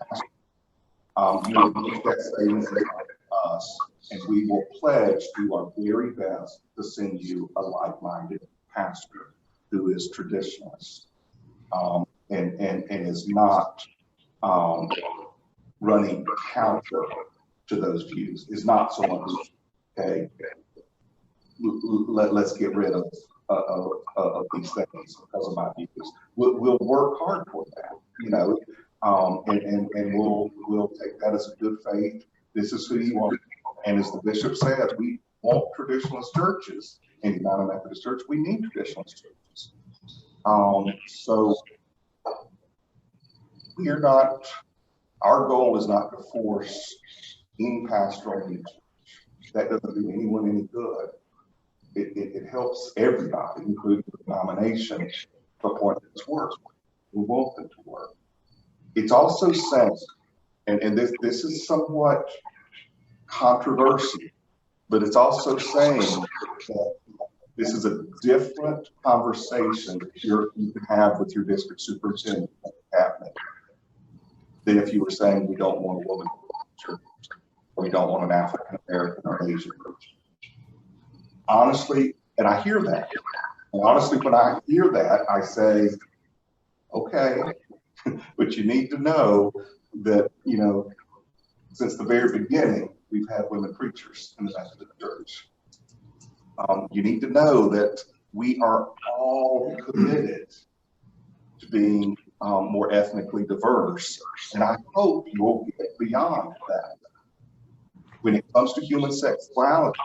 will make that statement about us, and we will pledge to do our very best to send you a like-minded pastor who is traditionalist and is not running counter to those views, is not someone who's, okay, let's get rid of these things because of my views. We'll work hard for that, you know, and we'll take that as a good faith. This is who you are. And as the bishop said, we want traditionalist churches in the United Methodist Church. We need traditionalist churches. So we are not, our goal is not to force any pastor on the church. That doesn't do anyone any good. It helps everybody, including the denomination, to a point that's work. We want them to work. It's also said, and this is somewhat controversial, but it's also saying that this is a different conversation that you can have with your district superintendent cabinet than if you were saying we don't want a woman church, or we don't want an African American or Asian church. Honestly, and I hear that. And honestly, when I hear that, I say, okay, but you need to know that, you know, since the very beginning, we've had women preachers in the Methodist Church. You need to know that we are all committed to being more ethnically diverse. And I hope you will get beyond that. When it comes to human sexuality,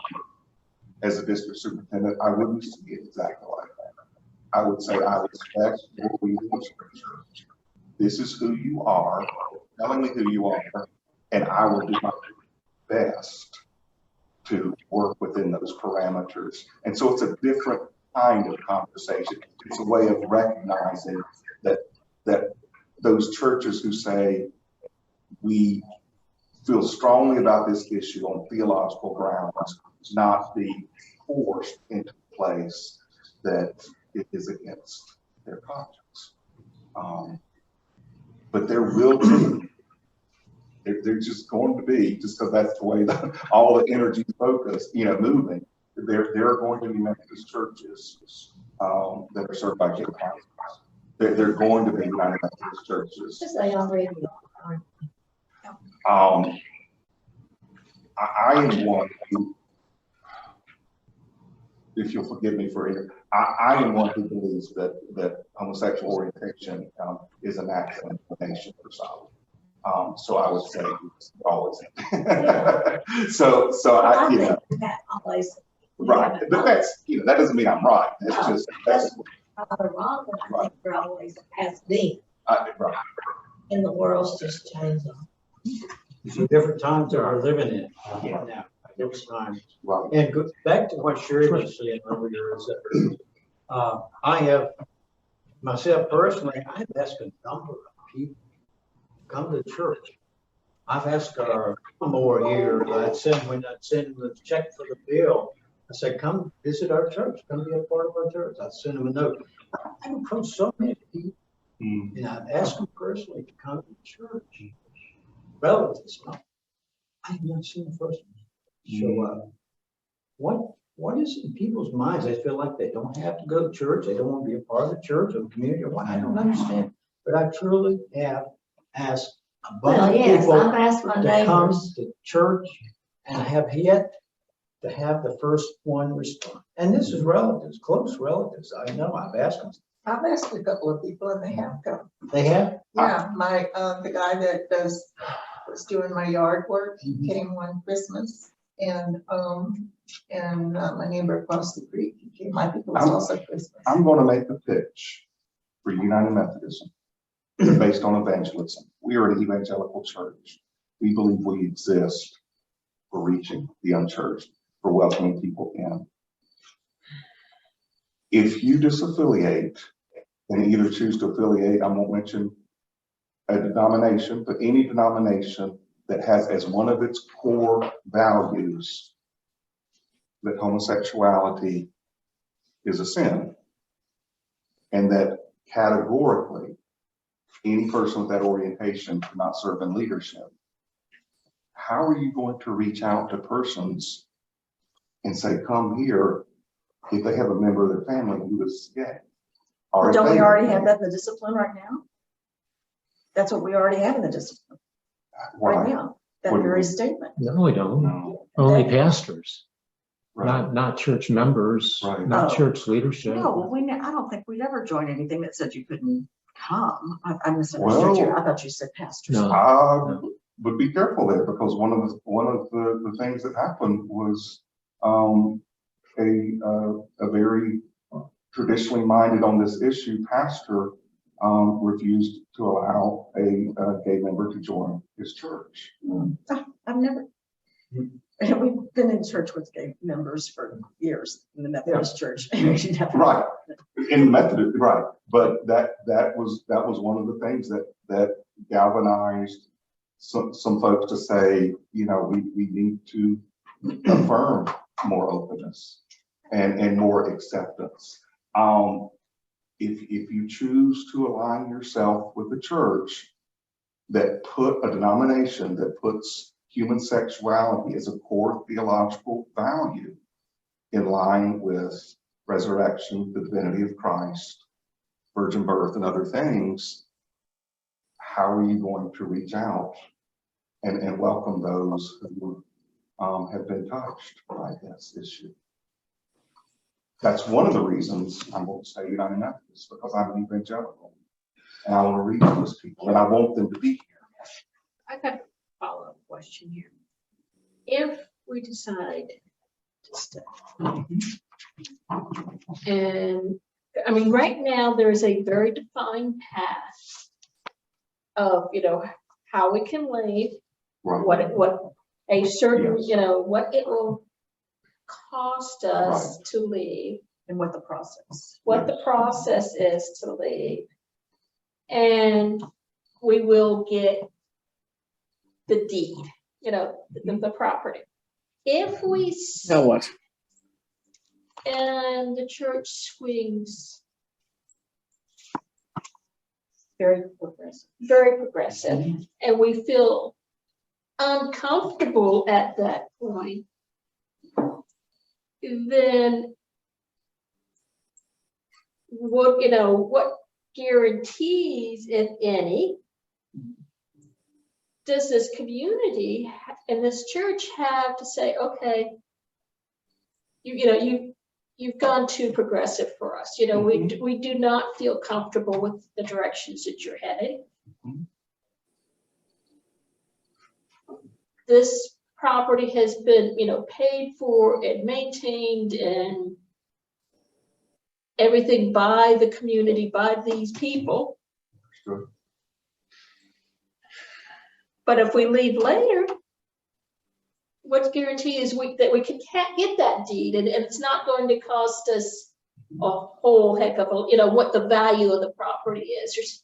as a district superintendent, I wouldn't see it exactly like that. I would say, I respect what we do in Scripture. This is who you are, telling me who you are, and I will do my best to work within those parameters. And so it's a different kind of conversation. It's a way of recognizing that those churches who say, we feel strongly about this issue on theological grounds, not be forced into a place that it is against their conscience. But there will be, they're just going to be, just because that's the way all the energy is focused, you know, moving, there are going to be Methodist churches that are served by gay pastors. They're going to be United Methodist churches. Just say already. I am one who, if you'll forgive me for it, I am one who believes that homosexual orientation is an actual inclination for some. So I would say always. so I you know, that always. right, but that's, you know, that doesn't mean I'm right. That's just that's wrong. I think we're always has been. Right. And the world's just changing. Some different times that we're living in now. Different times. Right. And go back to what Sherry was saying earlier is that I have, myself personally, I've asked a number of people to come to church. I've asked more here. When I'd send them the check for the bill, I said, come visit our church, come be a part of our church. I sent them a note. I've approached so many people, and I've asked them personally to come to church. Relatives, I have not seen the first one show up. What is in people's minds? They feel like they don't have to go to church. They don't want to be a part of the church or the community or what. I don't understand. But I truly have asked a bunch Well, of yes, people I've asked my to come neighbors. to church, and I have yet to have the first one respond. And this is relatives, close relatives. I know, I've asked them. I've asked a couple of people and they have come. They have? Yeah, my, the guy that was doing my yard work, he came one Christmas. And my neighbor across the creek, he came, I think it was also Christmas. I'm going to make the pitch for United Methodism based on evangelism. We are an evangelical church. We believe we exist for reaching the unchurched, for welcoming people in. If you disaffiliate and either choose to affiliate, I won't mention a denomination, but any denomination that has as one of its core values that homosexuality is a sin, and that categorically any person with that orientation cannot serve in leadership, how are you going to reach out to persons and say, come here, if they have a member of their family who is gay? Well, don't we already have that in the discipline right now? That's what we already have in the discipline right now, that very statement. No, we don't. No. Only pastors, Right. not church members, Right. not Oh. church leadership. No, well, I don't think we'd ever joined anything that said you couldn't come. I misunderstood you. Well, I thought you said pastors. No. But be careful there, because one of the things that happened was a very traditionally minded on this issue pastor refused to allow a gay member to join his church. I've never, we've been in church with gay members for years in the Methodist Church. Right, in the Methodist, right. But that was one of the things that galvanized some folks to say, you know, we need to affirm more openness and more acceptance. If you choose to align yourself with a church that put a denomination that puts human sexuality as a core theological value in line with resurrection, the divinity of Christ, virgin birth, and other things, how are you going to reach out and welcome those who have been touched by this issue? That's one of the reasons I'm going to say United Methodist, because I'm an evangelical and I want to reach those people and I want them to be here. I've got a follow-up question here. If we decide to stay, and I mean, right now there is a very defined path of, you know, how we can leave, Right. what a certain, Yes. you know, what it will cost us to leave, And what the process. what the process is to leave. And we will get the deed, you know, the property. If we Now what? and the church swings Very progressive. very progressive, and we feel uncomfortable at that point, then what guarantees, if any, does this community and this church have to say, okay, you've gone too progressive for us. You know, we do not feel comfortable with the directions that you're heading. This property has been, paid for and maintained and everything by the community, by these people. Sure. But if we leave later, what guarantee is that we can't get that deed, and it's not going to cost us a whole heck of a, what the value of the property is.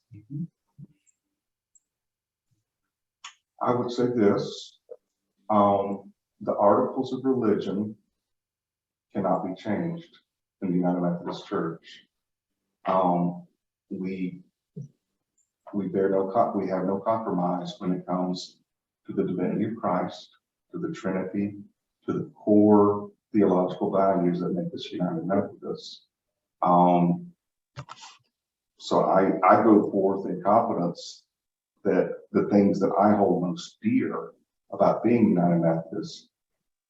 I would say this, the articles of religion cannot be changed in the United Methodist Church. We have no compromise when it comes to the divinity of Christ, to the Trinity, to the core theological values that make us United Methodists. So I go forth in confidence that the things that I hold most dear about being United Methodist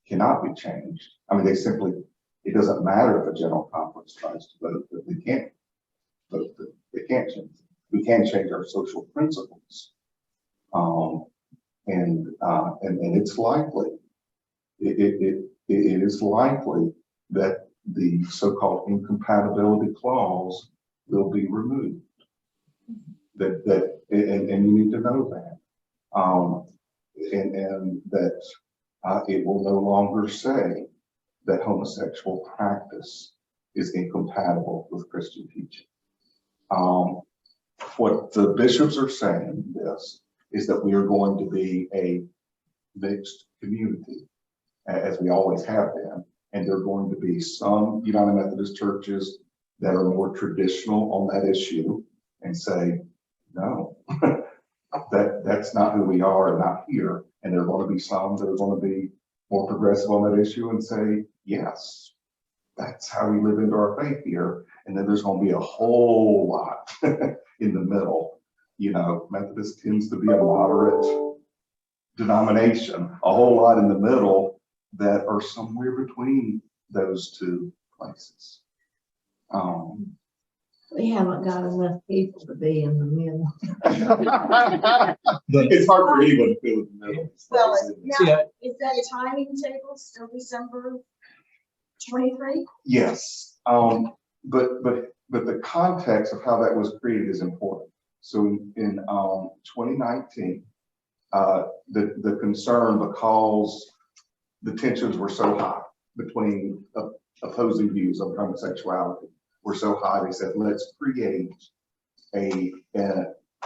cannot be changed. I mean, it doesn't matter if a general conference tries to vote, but they can't vote, they can't change. We can change our social principles. And it's likely, it is likely that the so-called incompatibility clause will be removed. And you need to know that. And that it will no longer say that homosexual practice is incompatible with Christian teaching. What the bishops are saying is that we are going to be a mixed community, as we always have been, and there are going to be some United Methodist churches that are more traditional on that issue and say, no, that's not who we are and not here. And there are going to be some that are going to be more progressive on that issue and say, yes, that's how we live into our faith here. And then there's going to be a whole lot in the middle. You know, Methodist tends to be a moderate denomination, a whole lot in the middle that are somewhere between those two places. We haven't got enough people to be in the middle. It's hard for anyone to feel in the middle. Well, is that timing table still December 23? Yes, but the context of how that was created is important. So in 2019, the concern, because the tensions were so high between opposing views of homosexuality were so high, they said, let's create an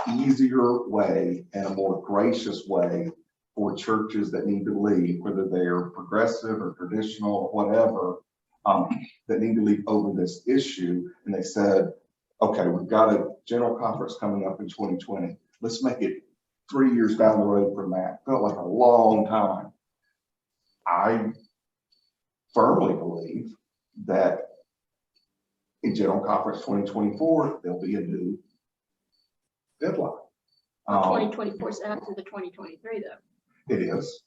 easier way and a more gracious way for churches that need to leave, whether they're progressive or traditional or whatever, that need to leave over this issue. And they said, okay, we've got a general conference coming up in 2020. Let's make it 3 years down the road from that. Felt like a long time. I firmly believe that in General Conference 2024, there'll be a new deadline. 2024 is after the 2023 though. It is.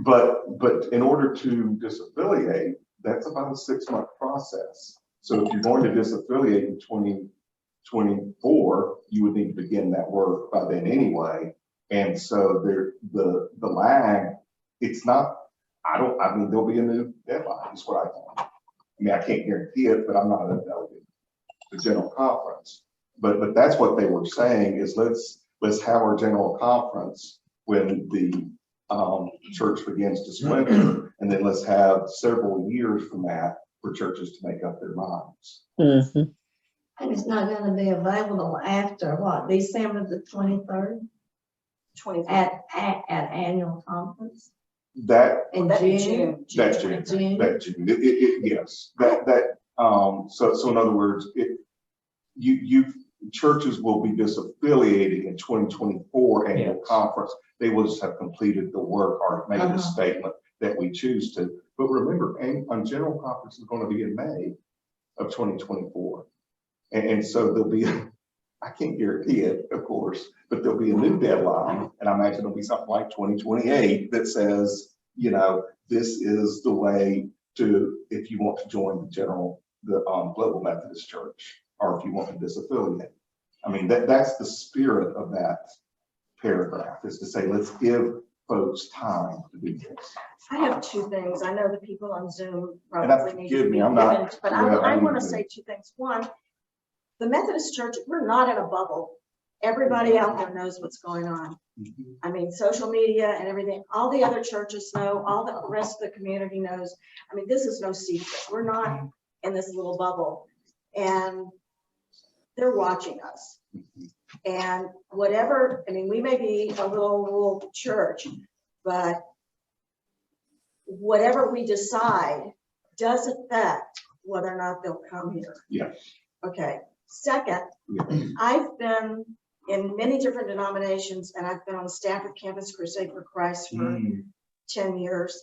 But in order to disaffiliate, that's about a 6-month process. So if you're going to disaffiliate in 2024, you would need to begin that work by then anyway. And so the lag, it's not, I mean, there'll be a new deadline, is what I think. I mean, I can't guarantee it, but I'm not a delegate to the general conference. But that's what they were saying is let's have our general conference when the church begins to splinter, and then let's have several years from that for churches to make up their minds. Mm-hmm. And it's not gonna be available after what, December the 23rd? 23. At annual conference? That In June? That's June. That June. Yes. So in other words, churches will be disaffiliating in 2024 annual conference. They will just have completed the work or made a statement that we choose to. But remember, general conference is going to be in May of 2024. And so there'll be, I can't guarantee it, of course, but there'll be a new deadline. And I imagine it'll be something like 2028 that says, you know, this is the way to, if you want to join the Global Methodist Church, or if you want to disaffiliate. I mean, that's the spirit of that paragraph, is to say, let's give folks time to do this. I have 2 things. I know the people on Zoom And probably need to forgive be me, I'm given, not. but I want to say 2 things. One, the Methodist Church, we're not in a bubble. Everybody out there knows what's going on. I mean, social media and everything, all the other churches know, all the rest of the community knows. I mean, this is no secret. We're not in this little bubble, and they're watching us. And whatever, I mean, we may be a little rural church, but whatever we decide does affect whether or not they'll come here. Yes. Okay. Second, Yes. I've been in many different denominations, and I've been on the staff of Campus Crusade for Christ for 10 years.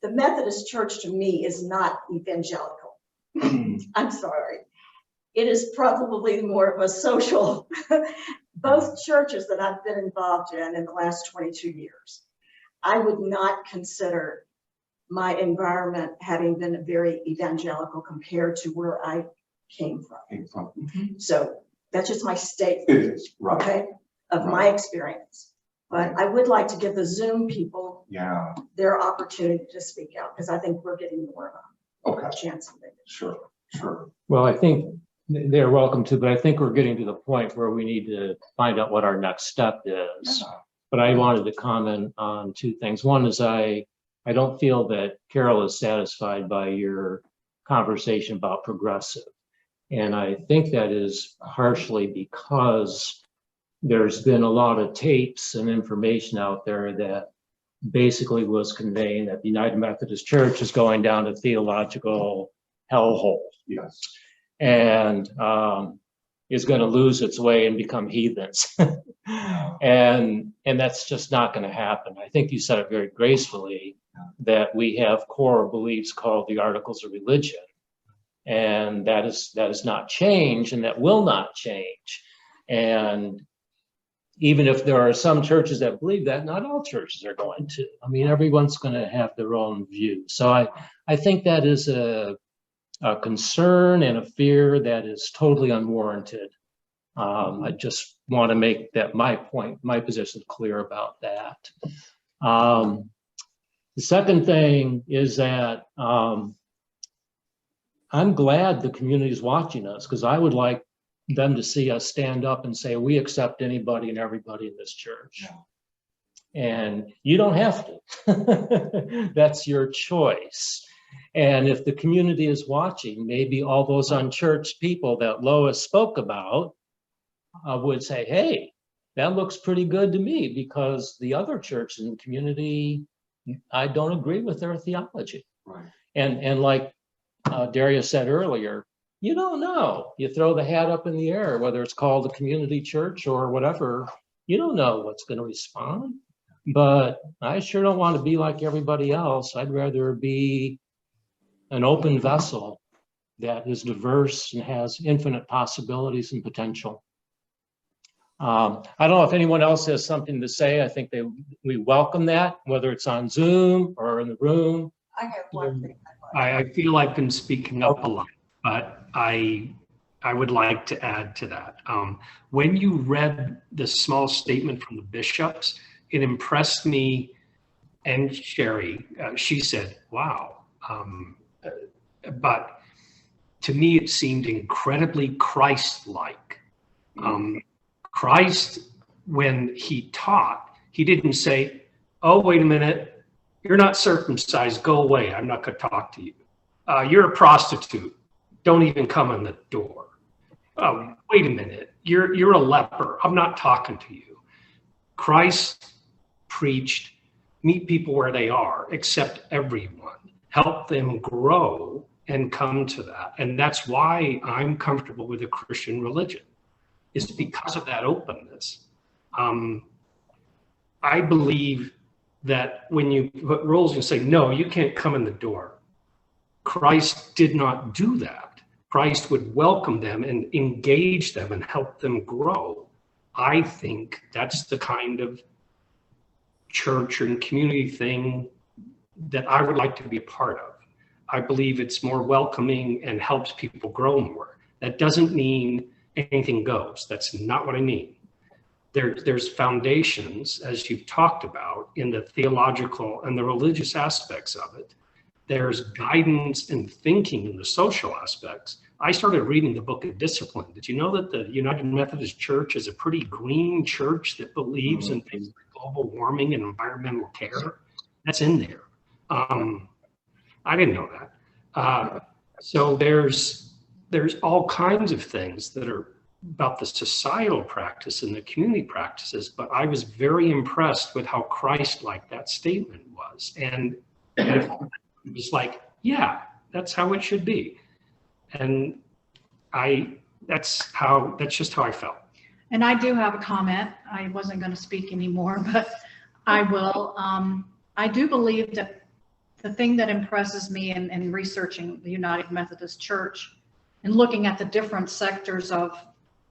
The Methodist Church to me is not evangelical. I'm sorry. It is probably more of a social, both churches that I've been involved in the last 22 years. I would not consider my environment having been very evangelical compared to where I came from. So that's just my statement. It is, right. Okay, of my experience. But I would like to give the Zoom people their opportunity to speak out, because I think we're getting more of a chance. Sure, sure. Well, I think they're welcome to, but I think we're getting to the point where we need to find out what our next step is. But I wanted to comment on two things. One is I don't feel that Carol is satisfied by your conversation about progressive. And I think that is partially because there's been a lot of tapes and information out there that basically was conveying that the United Methodist Church is going down a theological hellhole. Yes. And is going to lose its way and become heathens. and that's just not going to happen. I think you said it very gracefully that we have core beliefs called the Articles of Religion. And that is not change, and that will not change. And even if there are some churches that believe that, not all churches are going to. I mean, everyone's going to have their own view. So I think that is a concern and a fear that is totally unwarranted. I just want to make that my point, my position clear about that. The second thing is that I'm glad the community is watching us, because I would like them to see us stand up and say, we accept anybody and everybody in this church. And you don't have to. That's your choice. And if the community is watching, maybe all those unchurched people that Lois spoke about would say, hey, that looks pretty good to me, because the other church in the community, I don't agree with their theology. Right. And like Darius said earlier, you don't know. You throw the hat up in the air, whether it's called a community church or whatever, you don't know what's going to respond. But I sure don't want to be like everybody else. I'd rather be an open vessel that is diverse and has infinite possibilities and potential. I don't know if anyone else has something to say. I think we welcome that, whether it's on Zoom or in the room. I have one thing. I feel I've been speaking up a lot, but I would like to add to that. When you read the small statement from the bishops, it impressed me. And Sherry, she said, wow. But to me, it seemed incredibly Christ-like. Christ, when he taught, he didn't say, oh, wait a minute, you're not circumcised, go away, I'm not going to talk to you. You're a prostitute, don't even come in the door. Oh, wait a minute, you're a leper, I'm not talking to you. Christ preached, meet people where they are, accept everyone, help them grow and come to that. And that's why I'm comfortable with the Christian religion, is because of that openness. I believe that when you put rules and say, no, you can't come in the door, Christ did not do that. Christ would welcome them and engage them and help them grow. I think that's the kind of church and community thing that I would like to be a part of. I believe it's more welcoming and helps people grow more. That doesn't mean anything goes. That's not what I mean. There's foundations, as you've talked about, in the theological and the religious aspects of it. There's guidance and thinking in the social aspects. I started reading the Book of Discipline. Did you know that the United Methodist Church is a pretty green church that believes in things like global warming and environmental care? That's in there. I didn't know that. So there's all kinds of things that are about the societal practice and the community practices, but I was very impressed with how Christ-like that statement was. And It was like, yeah, that's how it should be. And that's just how I felt. And I do have a comment. I wasn't going to speak anymore, but I will. I do believe that the thing that impresses me in researching the United Methodist Church and looking at the different sectors of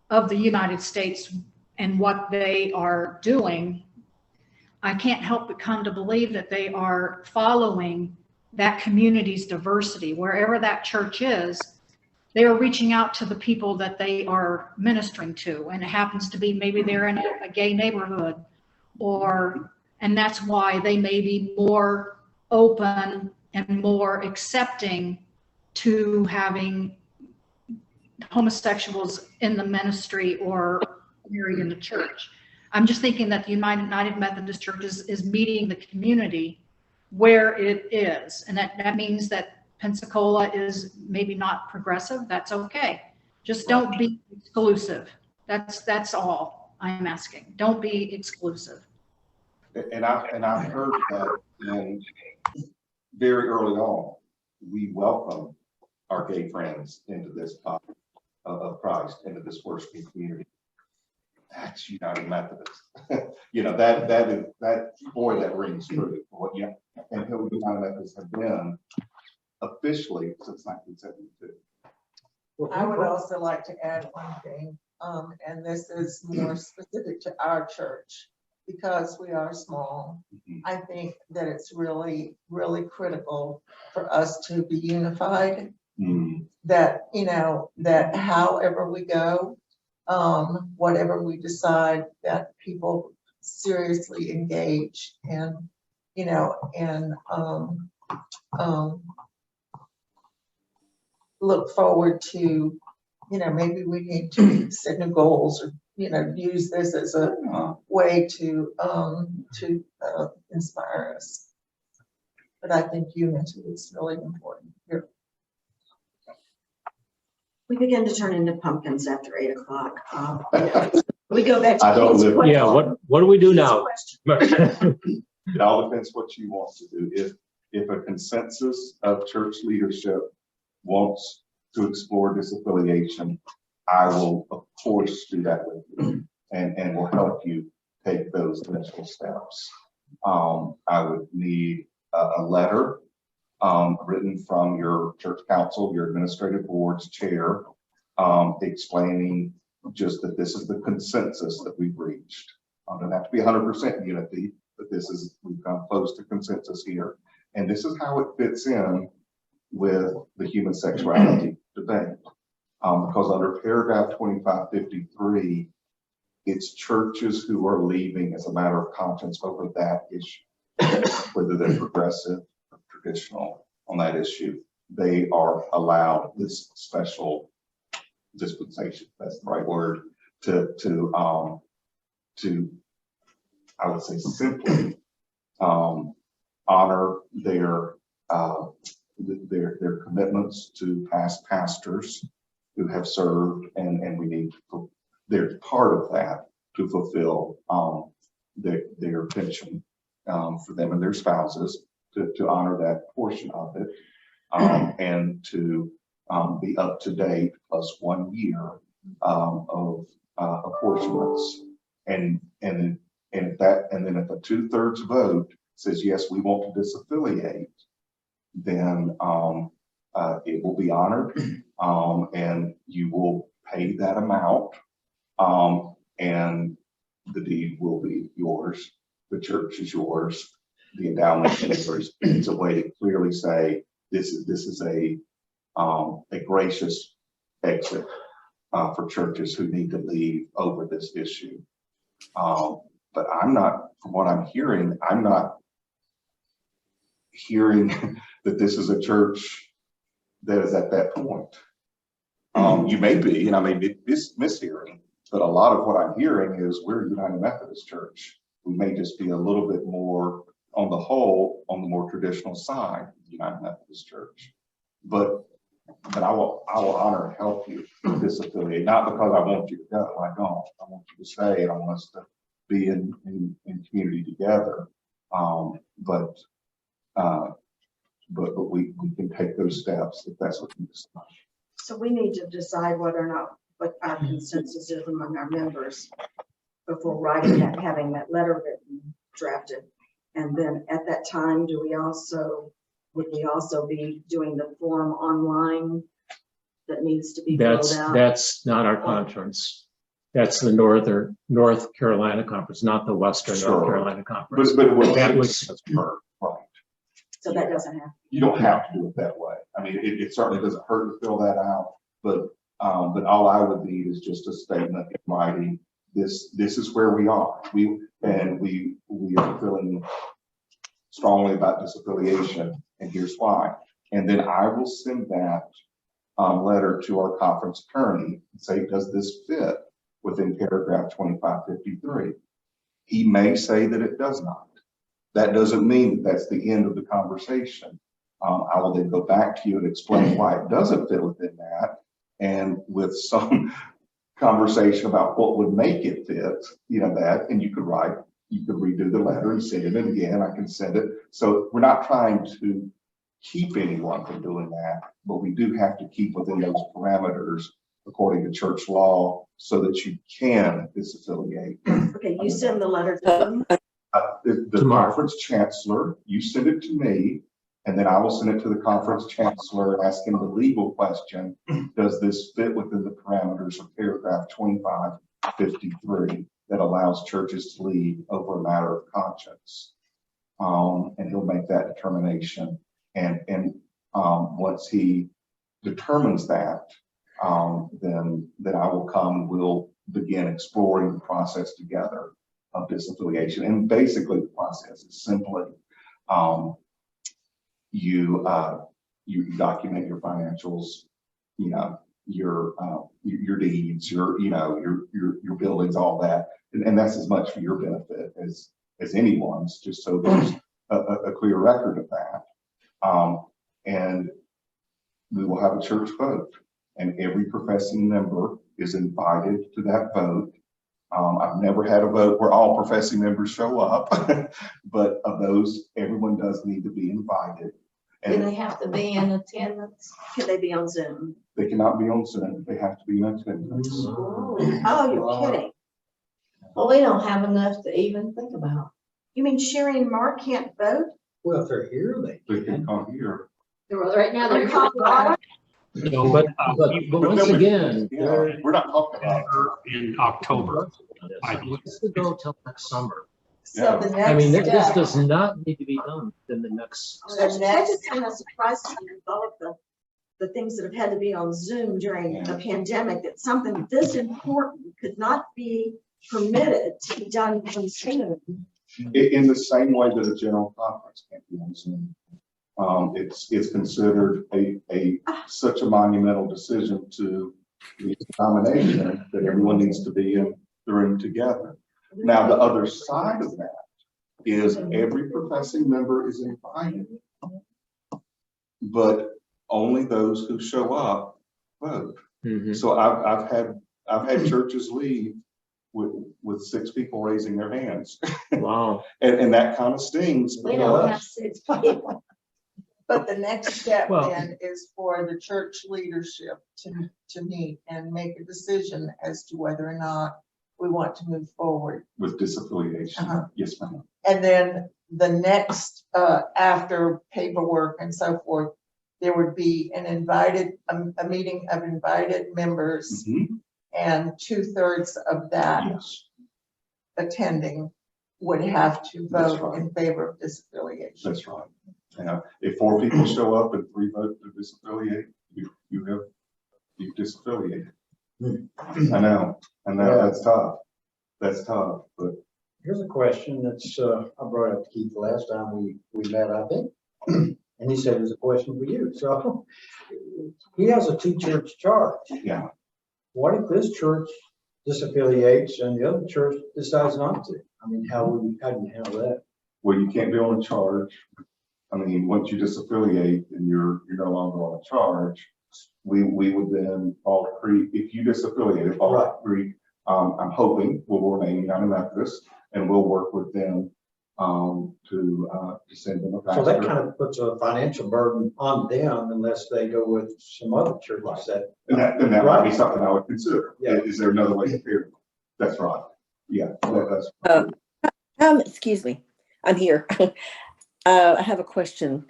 the United States and what they are doing, I can't help but come to believe that they are following that community's diversity. Wherever that church is, they are reaching out to the people that they are ministering to. And it happens to be maybe they're in a gay neighborhood, and that's why they may be more open and more accepting to having homosexuals in the ministry or married in the church. I'm just thinking that the United Methodist Church is meeting the community where it is. And that means that Pensacola is maybe not progressive. That's okay. Just don't be exclusive. That's all I'm asking. Don't be exclusive. And I've heard that very early on, we welcome our gay friends into this body of Christ, into this worshiping community. That's United Methodist. that rings true. And who United Methodists have been officially since 1972. I would also like to add one thing, and this is more specific to our church. Because we are small, I think that it's really, really critical for us to be unified. That, that however we go, whatever we decide, that people seriously engage and, look forward to, maybe we need to set new goals or, use this as a way to inspire us. But I think unity is really important here. We begin to turn into pumpkins after 8 o'clock. We go back to. I don't live. Yeah, what do we do now? It all depends what you want to do. If a consensus of church leadership wants to explore disaffiliation, I will, of course, do that with you and will help you take those initial steps. I would need a letter written from your church council, your administrative board's chair, explaining just that this is the consensus that we've reached. It doesn't have to be 100% unity, but we've come close to consensus here. And this is how it fits in with the human sexuality debate. Because under paragraph 2553, it's churches who are leaving as a matter of conscience over that issue, whether they're progressive or traditional on that issue. They are allowed this special dispensation, that's the right word, to I would say simply honor their commitments to past pastors who have served, and we need to, they're part of that to fulfill their pension for them and their spouses, to honor that portion of it, and to be up to date plus 1 year of apportionments, and then if a 2/3 vote says yes, we want to disaffiliate, then it will be honored, and you will pay that amount, and the deed will be yours. The church is yours. The endowment is yours. It's a way to clearly say this is a gracious exit for churches who need to leave over this issue. But I'm not, from what I'm hearing, that this is a church that is at that point. You may be, and I may be mishearing, but a lot of what I'm hearing is we're a United Methodist Church. We may just be a little bit more, on the whole, on the more traditional side of the United Methodist Church. But I will honor and help you disaffiliate, not because I want you to go. I don't. I want you to stay, and I want us to be in but we can take those steps if that's what you decide. So we need to decide whether or not, what our consensus is among our members before writing that, having that letter written, drafted. And then at that time, would we also be doing the form online that needs to be filled out? That's not our conference. That's the North Carolina Conference, not the Western Sure. North Carolina Conference. But it was, That was her, right. So that doesn't happen. You don't have to do it that way. I mean, it certainly doesn't hurt to fill that out, but all I would need is just a statement in writing. This is where we are. We are feeling strongly about disaffiliation, and here's why. And then I will send that letter to our conference attorney and say, does this fit within paragraph 2553? He may say that it does not. That doesn't mean that that's the end of the conversation. I will then go back to you and explain why it doesn't fit within that, and with some conversation about what would make it fit, that, and you could redo the letter and send it in again. I can send it. So we're not trying to keep anyone from doing that, but we do have to keep within those parameters according to church law so that you can disaffiliate. Okay, you send the letter to them. The conference chancellor, you send it to me, and then I will send it to the conference chancellor asking the legal question, does this fit within the parameters of paragraph 2553 that allows churches to leave over a matter of conscience? And he'll make that determination. And once he determines that, then I will come and we'll begin exploring the process together of disaffiliation. And basically the process is simply you document your financials, your deeds, your buildings, all that, and that's as much for your benefit as anyone's, just so there's a clear record of that. And we will have a church vote, and every professing member is invited to that vote. I've never had a vote where all professing members show up, but of those, everyone does need to be invited. Do they have to be in attendance? Can they be on Zoom? They cannot be on Zoom. They have to be in attendance. Oh, you're kidding. Well, we don't have enough to even think about. You mean Sherry and Mark can't vote? Well, if they're here, They can come here. Right now, they're. So, But once again, We're not talking about in October. Let's go till next summer. So the I mean, next this step, does not need to be done in the next. That's just kind of surprised me with all of the things that have had to be on Zoom during the pandemic, that something this important could not be permitted to be done on Zoom. in the same way that a general conference can't be on Zoom. It's considered such a monumental decision to the denomination that everyone needs to be in the room together. Now, the other side of that is every professing member is invited, but only those who show up vote. Mhm. So I've had churches leave with 6 people raising their hands. Wow. And that kind of stings. We don't have 6 people. but the next step Well- then is for the church leadership to meet and make a decision as to whether or not we want to move forward. With disaffiliation. Uh-huh. Yes, ma'am. And then the next, after paperwork and so forth, there would be a meeting of invited members, Mhm. and 2/3 of that Yes, attending would have to That's vote right. in favor of disaffiliation. that's right. If 4 people show up and 3 vote to disaffiliate, you've disaffiliated. I know, that's tough. That's tough, but here's a question that's, I brought up to Keith the last time we met, I think. And he said, there's a question for you. So he has a 2-church charge. yeah. What if this church disaffiliates and the other church decides not to? I mean, how do you handle that? Well, you can't be on a charge. I mean, once you disaffiliate and you're no longer on a charge, we would then fall free. If you disaffiliate, fall free. I'm hoping we'll remain United Methodist, and we'll work with them send them a So that pastor. kind of puts a financial burden on them unless they go with some other churches that. And that might be something I would consider. Yeah. Is there another way to pay? That's right. Yeah, that's. Excuse me, I'm here. I have a question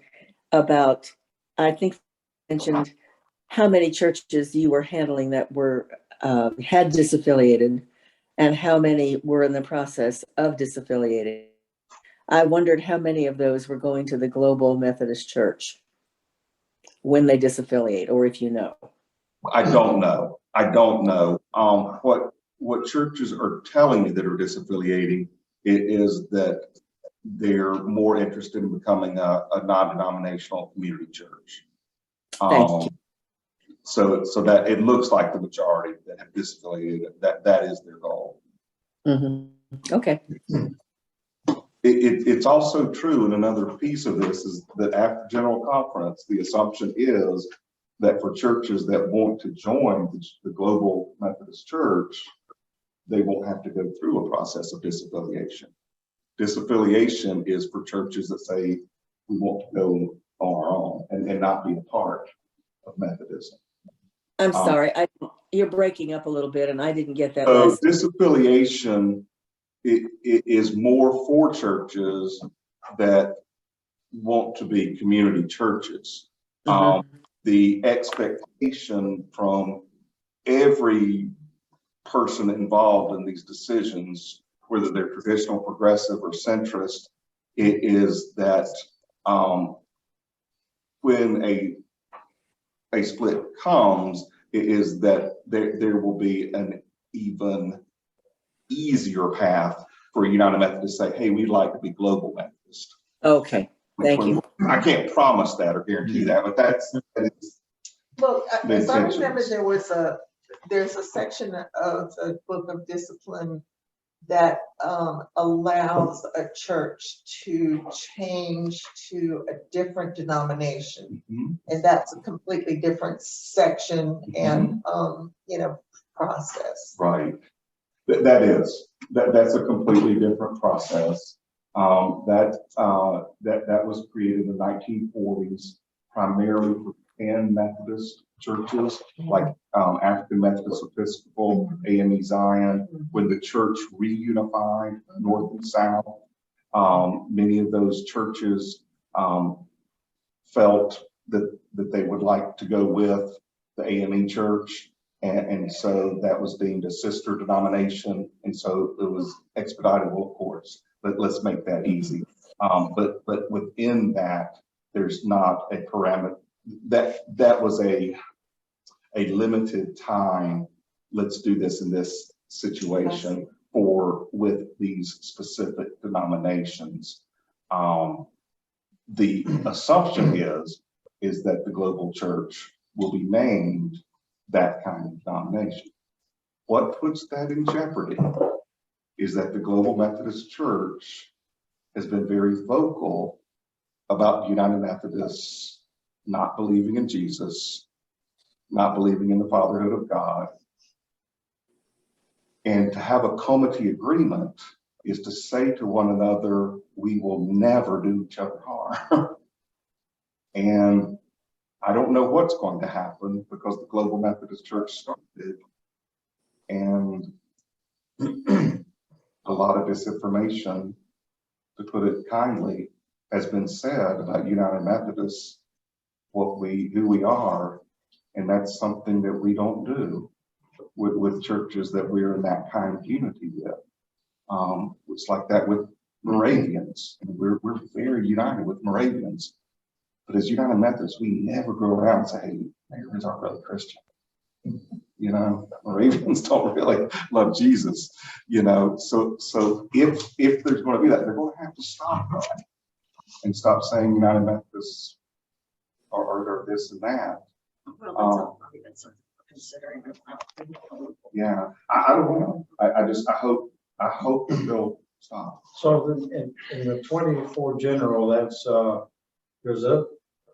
about, I think you mentioned how many churches you were handling that were, had disaffiliated and how many were in the process of disaffiliating. I wondered how many of those were going to the Global Methodist Church when they disaffiliate, or if you know. I don't know. I don't know. What churches are telling me that are disaffiliating is that they're more interested in becoming a non-denominational community church. Thank you. So that it looks like the majority that have disaffiliated, that is their goal. Mm-hmm. Okay. It's also true, and another piece of this is that after General Conference, the assumption is that for churches that want to join the Global Methodist Church, they won't have to go through a process of disaffiliation. Disaffiliation is for churches that say we want to go on our own and not be a part of Methodism. I'm sorry, you're breaking up a little bit and I didn't get that. Disaffiliation it is more for churches that want to be community churches. Mm-hmm. The expectation from every person involved in these decisions, whether they're traditional, progressive, or centrist, it is that when a split comes, it is that there will be an even easier path for United Methodist to say, hey, we'd like to be Global Methodist. Okay, thank you. I can't promise that or guarantee that, but that is Well, the as I remember, intentions. there's a section of the Book of Discipline that allows a church to change to a different denomination. Mhm. And that's a completely different section and, process. Right. That's a completely different process. That was created in the 1940s, primarily for 10 Methodist churches, like African Methodist Episcopal, AME Zion. When the church reunified North and South, many of those churches felt that they would like to go with the AME church. And so that was deemed a sister denomination. And so it was expeditable, of course, but let's make that easy. But within that, there's not a parameter. That was a limited time. Let's do this in this situation with these specific denominations. The assumption is that the global church will be named that kind of denomination. What puts that in jeopardy is that the Global Methodist Church has been very vocal about United Methodists not believing in Jesus, not believing in the fatherhood of God. And to have a comity agreement is to say to one another, we will never do each other harm. And I don't know what's going to happen because the Global Methodist Church started, and a lot of disinformation, to put it kindly, has been said about United Methodists, who we are, and that's something that we don't do with churches that we're in that kind of unity with. It's like that with Moravians. We're very united with Moravians. But as United Methodists, we never go around and say, hey, Moravians aren't really Christian. Moravians don't really love Jesus, So if there's going to be that, they're going to have to stop that and stop saying United Methodists are this and that. Well, that's considering. Yeah, I don't know. I hope that they'll stop. So in the 24 general, that's there's a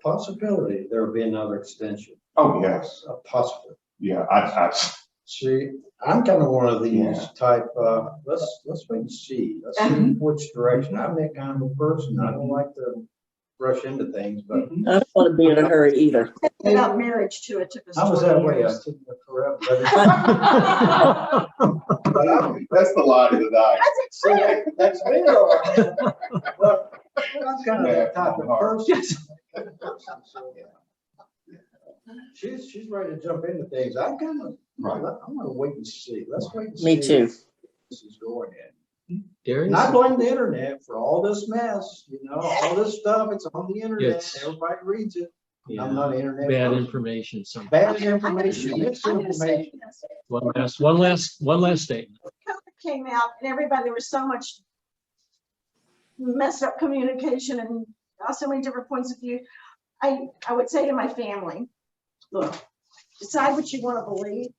possibility there will be another extension. Oh yes, A possibility. yeah. See, I'm kind of one of these Yeah. type, let's wait and see. Let's see which direction. I'm that kind of a person. I don't like to rush into things, but I don't want to be in a hurry either. About marriage too, it took us. I was 20 that way. I years. took it forever. That's the lie of the night. That's me. All right. But I'm kind of that type of person. She's ready to jump into things. I'm kind of, I'm gonna wait and see. Let's wait and see. Me too. This is going in. Darius? And I blame the internet for all this mess, you know, all this stuff, it's on the internet, Yes. everybody reads it. Yeah. I'm not an internet. Bad person. information. Sometimes. Bad information, misinformation. One last statement. COVID came out and everybody, there was so much messed up communication and so many different points of view. I would say to my family, look, decide what you want to believe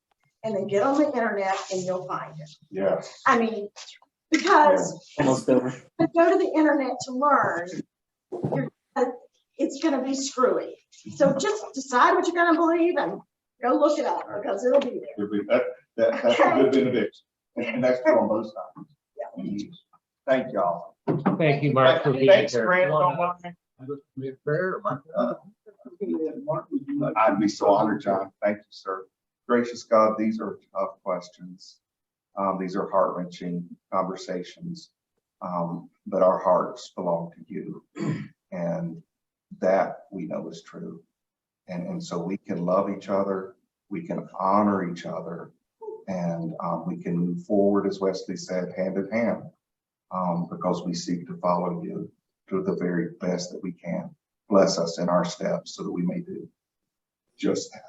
and then get on the internet and you'll find it. Yes. I mean, because Almost over. to go to the internet to learn, it's going to be screwy. So just decide what you're going to believe and go look it up because it'll be there. That's a good benediction. And that's true on both sides. Yeah. Thank y'all. Thank you, Mark, for being Thanks, here. Grant. I'd be so honored, John. Thank you, sir. Gracious God, these are tough questions. These are heart-wrenching conversations, but our hearts belong to you. And that we know is true. And so we can love each other, we can honor each other, and we can move forward, as Wesley said, hand in hand, because we seek to follow you to the very best that we can. Bless us in our steps so that we may do just that.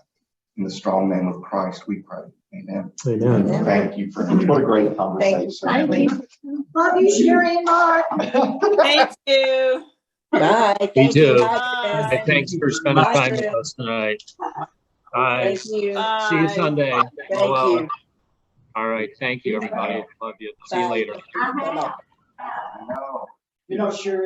In the strong name of Christ, we pray. Amen. Amen. Thank you, friends. What a great conversation. Thank you. Love you, Sherry and Mark. Thank you. Bye. Me Thank too. you. Bye. Hey, thanks for spending Bye, time with Chris. us tonight. Bye. Thank you. Bye. See you Sunday. Thank you. All right. Thank you, everybody. Love you. See you Bye. later. Bye-bye. You know, Sherry.